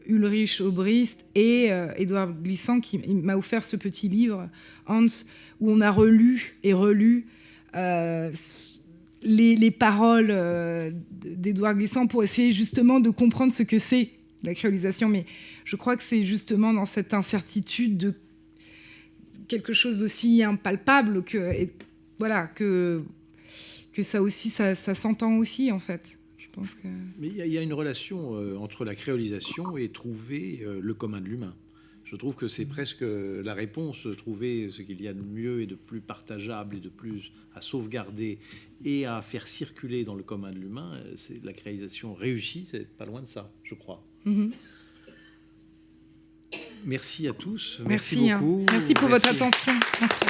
Ulrich Obrist et Édouard Glissant, qui m'a offert ce petit livre, Hans, où on a relu et relu les paroles d'Édouard Glissant pour essayer justement de comprendre ce que c'est la créolisation. Mais je crois que c'est justement dans cette incertitude de quelque chose d'aussi impalpable que ça aussi, ça s'entend aussi, en fait. Je pense que...
Mais il y a une relation entre la créolisation et trouver le commun de l'humain. Je trouve que c'est presque la réponse, trouver ce qu'il y a de mieux et de plus partageable et de plus à sauvegarder et à faire circuler dans le commun de l'humain. C'est la créolisation réussie, c'est pas loin de ça, je crois.
Mm-hmm.
Merci à tous.
Merci beaucoup. Merci pour votre attention. Merci.